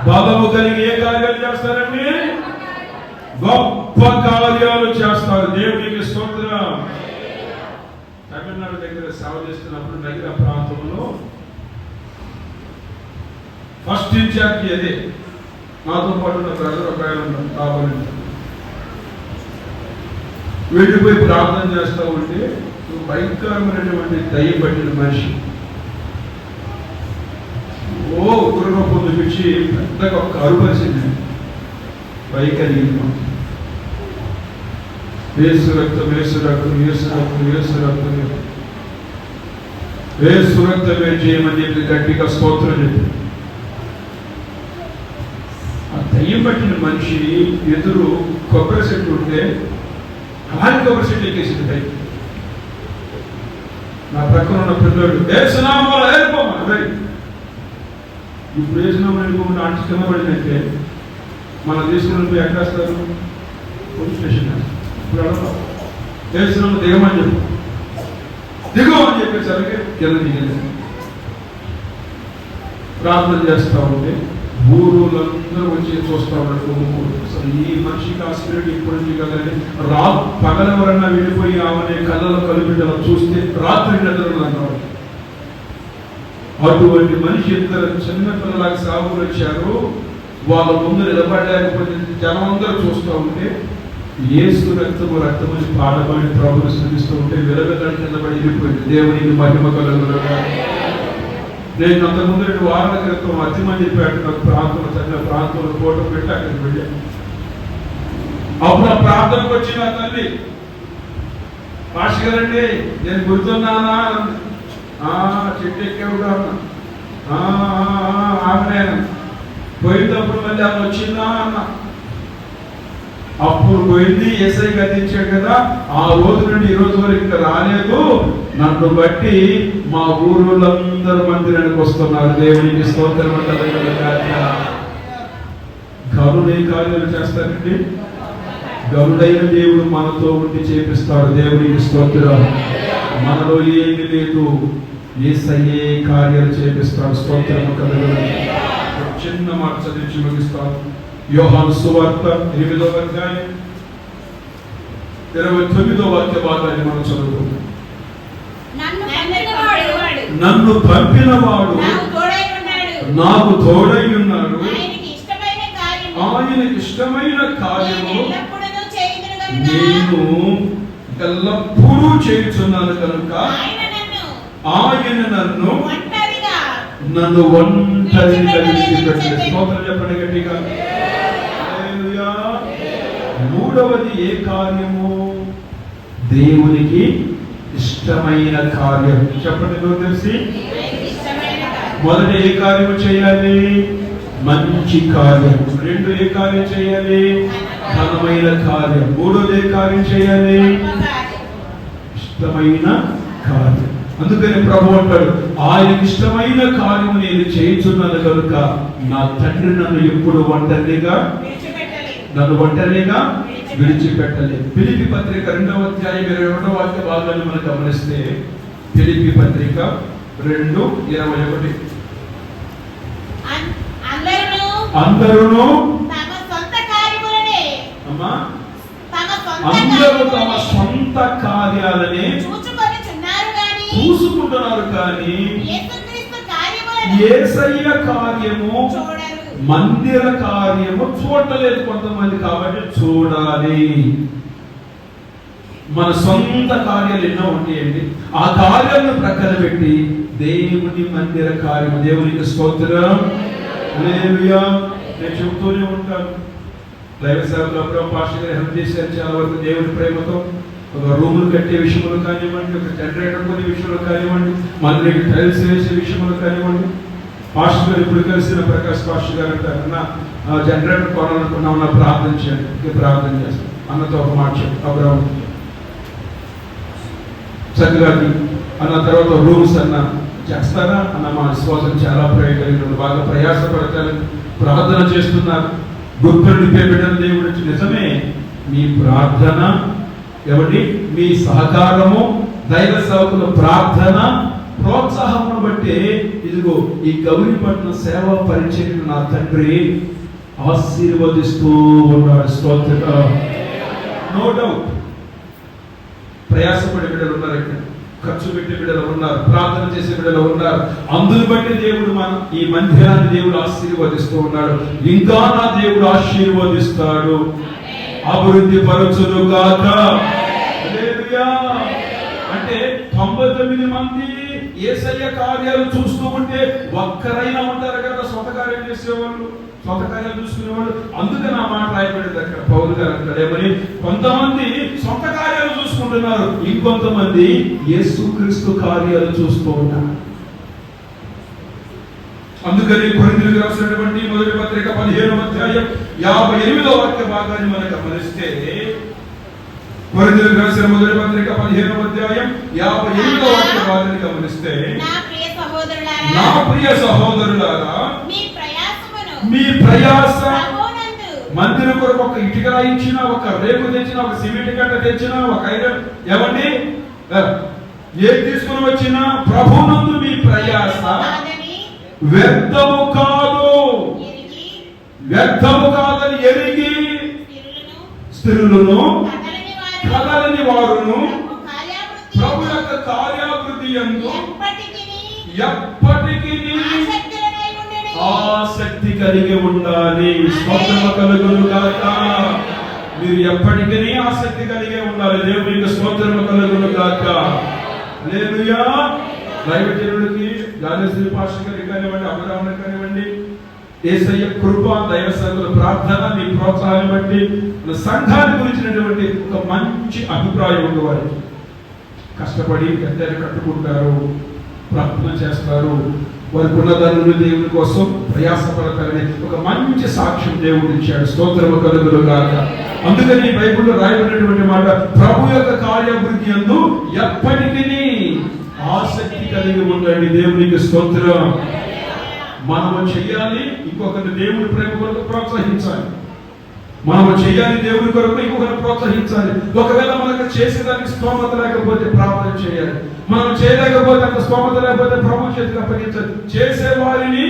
బలము కలిగి ఏ కార్యాలు చేస్తారండి? గొప్ప కార్యాలు చేస్తారు. దేవునికి స్తోత్రం. తమిళనాడు దగ్గర సేవ చేస్తున్నప్పుడు నగర ప్రాంతంలో ఫస్ట్ ఇన్ఛార్జి అదే, నాతో పాటు ఉన్న బ్రదర్ ఒక ఆయన కాబట్టి వెళ్ళిపోయి ప్రార్థన చేస్తూ ఉంటే భయంకరమైనటువంటి దయ్యం పట్టిన మనిషి ఉగ్రరూపం చూపించి పెద్దగా ఒక అరుపరిచింది. వైకల్యం, యేసు రక్తం, యేసు రక్తం, యేసు రక్తం, యేసు రక్తం, యేసు రక్తమే చేయమని చెప్పి గట్టిగా స్తోత్రం చెప్పి ఆ దయ్యం పట్టిన మనిషి ఎదురు కొబ్బరి చెట్టు ఉంటే అలాంటి కొబ్బరి చెట్టు ఎక్కేసింది పైకి. నా ప్రక్కన ఉన్న పిల్లడు ఏసునామాలు ఏర్పడి ఇప్పుడు ఏసునామాలు వెళ్ళిపోకుండా ఆంటీ కింద పడిందంటే మనం తీసుకుని పోయి ఎక్కడేస్తారు? Police station. ఇప్పుడు అడగ ఏసునామా దిగమని చెప్పు, దిగమని చెప్పేసరికి కింద దిగలేదు. ప్రార్థన చేస్తూ ఉంటే ఊరులందరూ వచ్చి చూస్తూ ఉన్నట్టు అసలు ఈ మనిషికి ఆ స్పిరిట్ ఇప్పుడు నుంచి కదండి. పగలవరన్నా వెళ్ళిపోయి ఆమె కళ్ళలో కలిపిటలో చూస్తే రాత్రి నిద్రలు అన్నారు. అటువంటి మనిషి ఇద్దరు చిన్న పిల్లలకు సాగులు వచ్చారు. వాళ్ళ ముందు నిలబడలేకపోతే జనం అందరూ చూస్తూ ఉంటే యేసు రక్తము రక్తమని పాడబడి ప్రభుని శ్రమిస్తూ ఉంటే విలవిల కింద పడి వెళ్ళిపోయింది. దేవునికి మహిమ కలుగునుగాక. నేను అంతకుముందు 2 వారాల క్రితం అతిమందిపేట ప్రాంతంలో చదివిన ప్రాంతంలో ఫోటో పెట్టి అక్కడికి వెళ్ళాను. అప్పుడు ఆ ప్రాంతానికి వచ్చిన తల్లి, పాస్టర్ గారండి నేను గుర్తున్నానా? చెట్టు ఎక్కేవుగా ఆమె పోయినప్పుడు మళ్ళీ ఆమె వచ్చిందా అన్న. అప్పుడు పోయింది, ఎస్ఐ గతించాడు కదా, ఆ రోజు నుండి ఈ రోజు వరకు ఇంకా రాలేదు. నన్ను బట్టి మా ఊరులందరూ మందిరానికి వస్తున్నారు. దేవునికి స్తోత్రం. గరుడే కార్యాలు చేస్తారండి. గరుడైన దేవుడు మనతో ఉండి చేపిస్తాడు. దేవునికి స్తోత్రం. మనలో ఏమి లేదు, యేసయ్యే కార్యాలు చేపిస్తాడు. స్తోత్రం కలుగును. చిన్న మాట చదివించి ముగిస్తాను. యోహాను సువార్త 8వ అధ్యాయం 29వ వాక్య భాగాన్ని మనం చదువుకుందాం. నన్ను పంపినవాడు నాకు తోడై ఉన్నాడు, ఆయనకి ఇష్టమైన కార్యము నేను ఎల్లప్పుడూ చేయుచున్నాను కనుక ఆయన నన్ను ఒంటరిగా విడిచిపెట్టలేదు. స్తోత్రం చెప్పండి గట్టిగా. హల్లెలూయా. మూడవది ఏ కార్యము? దేవునికి ఇష్టమైన కార్యం. చెప్పండి నాకు తెలిసి. మొదట ఏ కార్యం చేయాలి? మంచి కార్యం. 2 ఏ కార్యం చేయాలి? ఘనమైన కార్యం. 3వది ఏ కార్యం చేయాలి? ఇష్టమైన కార్యం. అందుకని ప్రభు అంటాడు, ఆయనకి ఇష్టమైన కార్యము నేను చేయుచున్నాను కనుక నా తండ్రి నన్ను ఎప్పుడు ఒంటరిగా విడిచిపెట్టలేదు. ఫిలిప్పీ పత్రిక 2వ అధ్యాయం 21వ వాక్య భాగాన్ని మనం గమనిస్తే, ఫిలిప్పీ పత్రిక 2:21 అందరూ అందరూ తమ సొంత కార్యాలనే చూసుకుంటున్నారు కానీ యేసయ్య కార్యము మందిర కార్యము చూడలేదు కొంతమంది, కాబట్టి చూడాలి. మన సొంత కార్యాలు ఎన్నో ఉంటాయండి, ఆ కార్యాలను ప్రక్కన పెట్టి దేవుని మందిర కార్యము, దేవునికి స్తోత్రం. హల్లెలూయా. నేను చెబుతూనే ఉంటాను, దైవ సేవలో పాస్టర్ గారు హెల్ప్ చేశారు చాలా వరకు దేవుని ప్రేమతో. ఒక రూములు కట్టే విషయంలో కానివ్వండి, ఒక జనరేటర్ కొనే విషయంలో కానివ్వండి, మందిరికి టైల్స్ వేసే విషయంలో కానివ్వండి. పాస్టర్ గారు ఇప్పుడు కలిసిన ప్రకాష్ పాస్టర్ గారు అంటారు, అన్న జనరేటర్ కొనాలనుకున్నా ప్రార్థన చేయండి. ప్రార్థన చేస్తాను అన్నతో ఒక మాట చెప్పి అబ్రాహం చక్కగా అన్న తర్వాత రూమ్స్ అన్న చేస్తారా అన్న, మా విశ్వాసం చాలా ప్రయోజనం, బాగా ప్రయాసపడతారని ప్రార్థన చేస్తున్నారు. గుర్తులు నింపేబిడ్డలు దేవుడు నిజమే. మీ ప్రార్థన ఎవరి, మీ సహకారము, దైవ సేవకుల ప్రార్థన ప్రోత్సాహమును బట్టి ఇదిగో ఈ గౌరీపట్నం సేవా పరిచర్యను నా తండ్రి ఆశీర్వదిస్తూ ఉన్నాడు. స్తోత్రం. నో డౌట్ ప్రయాసపడే బిడ్డలు ఉన్నారు, ఇక్కడ ఖర్చు పెట్టే బిడ్డలు ఉన్నారు, ప్రార్థన చేసే బిడ్డలు ఉన్నారు. అందుని బట్టి దేవుడు ఈ మందిరాన్ని దేవుడు ఆశీర్వదిస్తూ ఉన్నాడు. ఇంకా నా దేవుడు ఆశీర్వదిస్తాడు, అభివృద్ధి పరచును గాక. హల్లెలూయా. అంటే 99 మంది యేసయ్య కార్యాలు చూస్తూ ఉంటే ఒక్కరైనా ఉంటారు కదా సొంత కార్యాలు చేసేవాళ్ళు, సొంత కార్యాలు చూసుకునేవాళ్ళు. అందుకే నా మాట రాయబడింది అక్కడ పౌలు గారు అంటాడు ఏమని, కొంతమంది సొంత కార్యాలు చూసుకుంటున్నారు, ఇంకొంతమంది యేసుక్రీస్తు కార్యాలు చూస్తూ ఉన్నారు. అందుకని కొరింథీయులకు రాసినటువంటి మొదటి పత్రిక 15వ అధ్యాయం 58వ వాక్య భాగాన్ని మనం గమనిస్తే, కొరింథీయులకు రాసిన మొదటి పత్రిక 15వ అధ్యాయం 58వ వాక్య భాగాన్ని గమనిస్తే, నా ప్రియ సహోదరులారా మీ ప్రయాస, మందిరం కొరకు ఒక ఇటుక రాయించిన, ఒక రేపు తెచ్చిన, ఒక సిమెంట్ గడ్డ తెచ్చిన, ఒక ఐరన్ ఏమండి ఏది తీసుకుని వచ్చినా ప్రభునందు మీ ప్రయాస వ్యర్థము కాదు, వ్యర్థము కాదని ఎరిగి స్త్రీలను కదలని వారును ప్రభు యొక్క కార్యాభివృద్ధి యందు ఎప్పటికీ ఆసక్తి కలిగి ఉండాలి. స్తోత్రము కలుగును గాక. మీరు ఎప్పటికీ ఆసక్తి కలిగి ఉండాలి. దేవునికి స్తోత్రము కలుగును గాక. హల్లెలూయా. దైవజనుడికి గాలేశ్వరి పాస్టర్ గారికి కానివ్వండి, అబ్రహాముకి కానివ్వండి, యేసయ్య కృప, దైవ సేవకుల ప్రార్థన, మీ ప్రోత్సాహాన్ని బట్టి సంఘాన్ని గురించినటువంటి ఒక మంచి అభిప్రాయం ఉంది. వారికి కష్టపడి గద్దెలు కట్టుకుంటారు, ప్రార్థన చేస్తారు, వారికి ఉన్నదాన్ని దేవుని కోసం ప్రయాసపడతారని ఒక మంచి సాక్ష్యం దేవుడు ఇచ్చాడు. స్తోత్రము కలుగును గాక. అందుకని బైబిల్లో రాయబడినటువంటి మాట, ప్రభు యొక్క కార్యాభివృద్ధి యందు ఎప్పటికీ ఆసక్తి కలిగి ఉండండి. దేవునికి స్తోత్రం. మనము చెయ్యాలి, ఇంకొకరిని దేవుని ప్రేమ కొరకు ప్రోత్సహించాలి. మనము చెయ్యాలి, దేవుని కొరకు ఇంకొకరిని ప్రోత్సహించాలి. ఒకవేళ మనకు చేసేదానికి స్తోమత లేకపోతే ప్రార్థన చేయాలి. మనం చేయలేకపోతే, అంత స్తోమత లేకపోతే ప్రభు చేతికి అప్పగించాలి. చేసేవారిని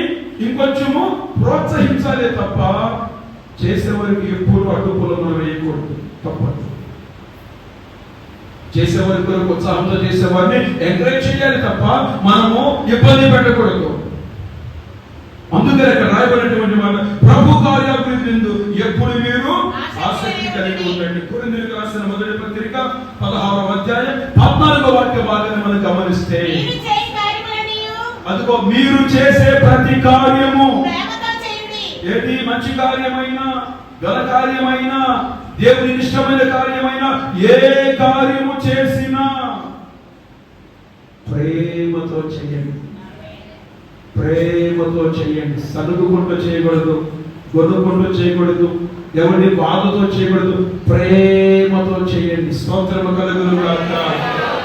ఇంకొంచెము ప్రోత్సహించాలి తప్ప చేసేవారికి ఎప్పుడు అడ్డుపులు మనం వేయకూడదు. తప్పదు. చేసేవారి కొరకు ఉత్సాహంతో చేసేవారిని ఎంకరేజ్ చేయాలి తప్ప మనము ఇబ్బంది పెట్టకూడదు. అందుకని అక్కడ రాయబడినటువంటి మాట, ప్రభు కార్యాభివృద్ధి యందు ఎప్పుడు మీరు ఆసక్తి కలిగి ఉండండి. కొరింథీయులకు రాసిన మొదటి పత్రిక 16వ అధ్యాయం 14వ వాక్య భాగాన్ని మనం గమనిస్తే, అదిగో మీరు చేసే ప్రతి కార్యము, ఏది మంచి కార్యమైనా, ఘన కార్యమైనా, దేవునికి ఇష్టమైన కార్యమైనా, ఏ కార్యము చేసినా ప్రేమతో చేయండి. ప్రేమతో చేయండి. సనుగుకుంటూ చేయకూడదు, గొనుక్కుంటూ చేయకూడదు, ఎవరిని బాధతో చేయకూడదు, ప్రేమతో చేయండి. స్తోత్రము కలుగును గాక.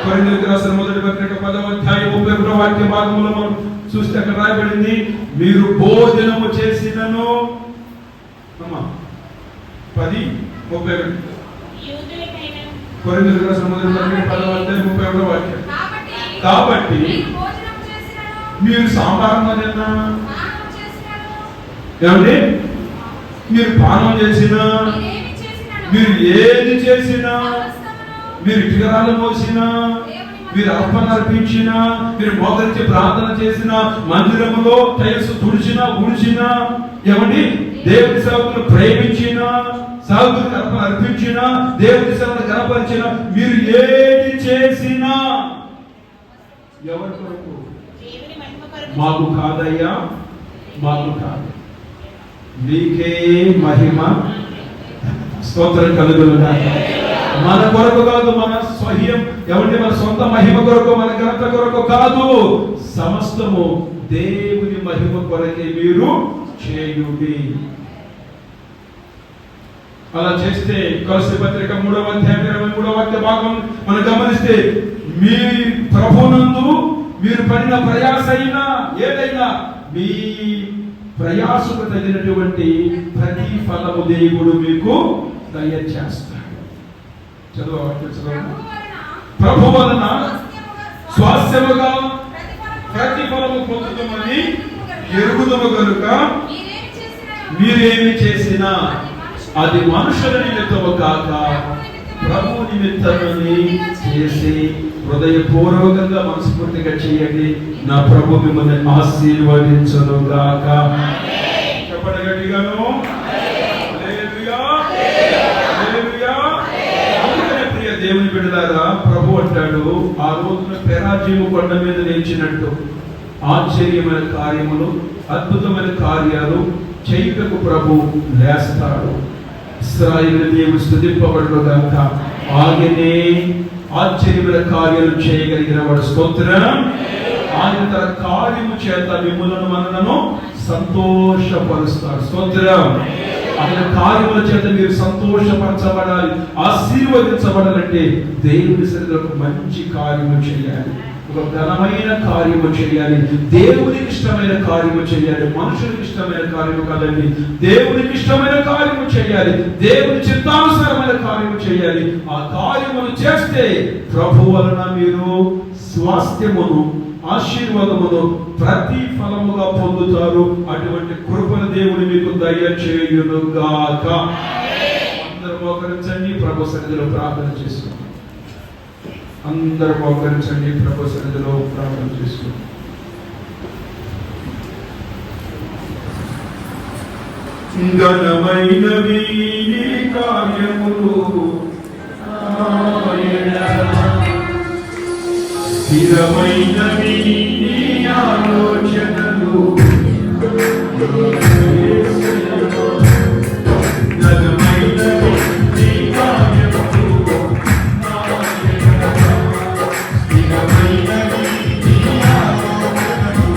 కొరింథీయులకు రాసిన మొదటి పత్రిక 10వ అధ్యాయం 31వ వాక్య భాగంలో మనం చూస్తే అక్కడ రాయబడింది, మీరు భోజనము చేసినను 10:31. కొరింథీయులకు రాసిన మొదటి పత్రిక 10వ అధ్యాయం 31వ వాక్యం. కాబట్టి మీరు సాంబారం తిన్నా, ఏమండి మీరు పానం చేసినా, మీరు ఏది చేసినా, మీరు ఇటుకరాలు మోసినా, మీరు అర్పణ అర్పించినా, మీరు మోకరించి ప్రార్థన చేసినా, మందిరములో టైల్స్ తుడిచినా, ఉడిచినా, ఏమండి దేవుని సేవకులు ప్రేమించిన, సేవకులకు అర్పణ అర్పించిన, దేవుని సేవను కనపరిచిన, మీరు ఏది చేసినా ఎవరి కొరకు? దేవుని మహిమ కొరకు. మాకు కాదయ్యా, మాకు కాదు, మీకే మహిమ స్తోత్రం కలుగునుగాక. మన కొరకు కాదు, మన స్వయం ఎవరి మన సొంత మహిమ కొరకు, మన ఘనత కొరకు కాదు, సమస్తము దేవుని మహిమ కొరకే మీరు చేయుడి. అలా చేస్తే కొలస్సీ పత్రిక 3వ అధ్యాయం 23వ వాక్య భాగం మనం గమనిస్తే, మీ ప్రభునందు మీరు పడిన ప్రయాస అయినా ఏదైనా మీ ప్రయాసకు తగినటువంటి ప్రతి ఫలము దేవుడు మీకు దయచేస్తాడు. ప్రభు వలన స్వాస్థ్యముగా ప్రతిఫలము పొందుతామని ఎరుగుదము కనుక మీరేమి చేసినా అది మనుషుల నిమిత్తము కాక ప్రభు నిమిత్తమని చేసి హృదయపూర్వకంగా మనస్ఫూర్తిగా చేయండి. నా ప్రభు మిమ్మల్ని ఆశీర్వదించును గాక. చెప్పండి గట్టిగాను. హల్లెలూయా, హల్లెలూయా. అందుకనే ప్రియ దేవుని బిడ్డలారా, ప్రభు అంటాడు, ఆ రోజున పెరాజీము కొండ మీద నిలిచినట్టు ఆశ్చర్యమైన కార్యములు, అద్భుతమైన కార్యాలు చేయుటకు ప్రభు లేస్తాడు. ఇశ్రాయేలు దేవుడు స్తుతింపబడును గాక. ఆయనే ఆశ్చర్యమైన కార్యాలు చేయగలిగిన వాడు. స్తోత్రం. ఆయన తన కార్యము చేత మిమ్ములను మనలను సంతోషపరుస్తాడు. స్తోత్రం. ఆయన కార్యముల చేత మీరు సంతోషపరచబడాలి, ఆశీర్వదించబడాలంటే దేవుని సన్నిధిలో మంచి కార్యము చేయాలి, ఒక ఘనమైన కార్యము చేయాలి, దేవునికి ఇష్టమైన కార్యము చేయాలి. మనుషులకు ఇష్టమైన కార్యము కాదండి, దేవునికి ఇష్టమైన కార్యము చేయాలి, దేవుని చిత్తానుసారమైన కార్యము చేయాలి. ఆ కార్యమును చేస్తే ప్రభు వలన మీరు స్వాస్థ్యమును, ఆశీర్వాదమును ప్రతి ఫలముగా పొందుతారు. అటువంటి కృపను దేవుని మీకు దయచేయును గాక. అందరూ మోకరించండి, ప్రభు సన్నిధిలో ప్రార్థన చేసుకుంటాం. అందరూ మోకరించండి, ప్రభు సన్నిధిలో ప్రార్థన చేసుకుంటాం. ఘనమైనవి నీ కార్యములు, స్థిరమైనవి నీ ఆలోచనలు, ఘనమైనవి నీ కార్యములు, స్థిరమైనవి నీ ఆలోచనలు,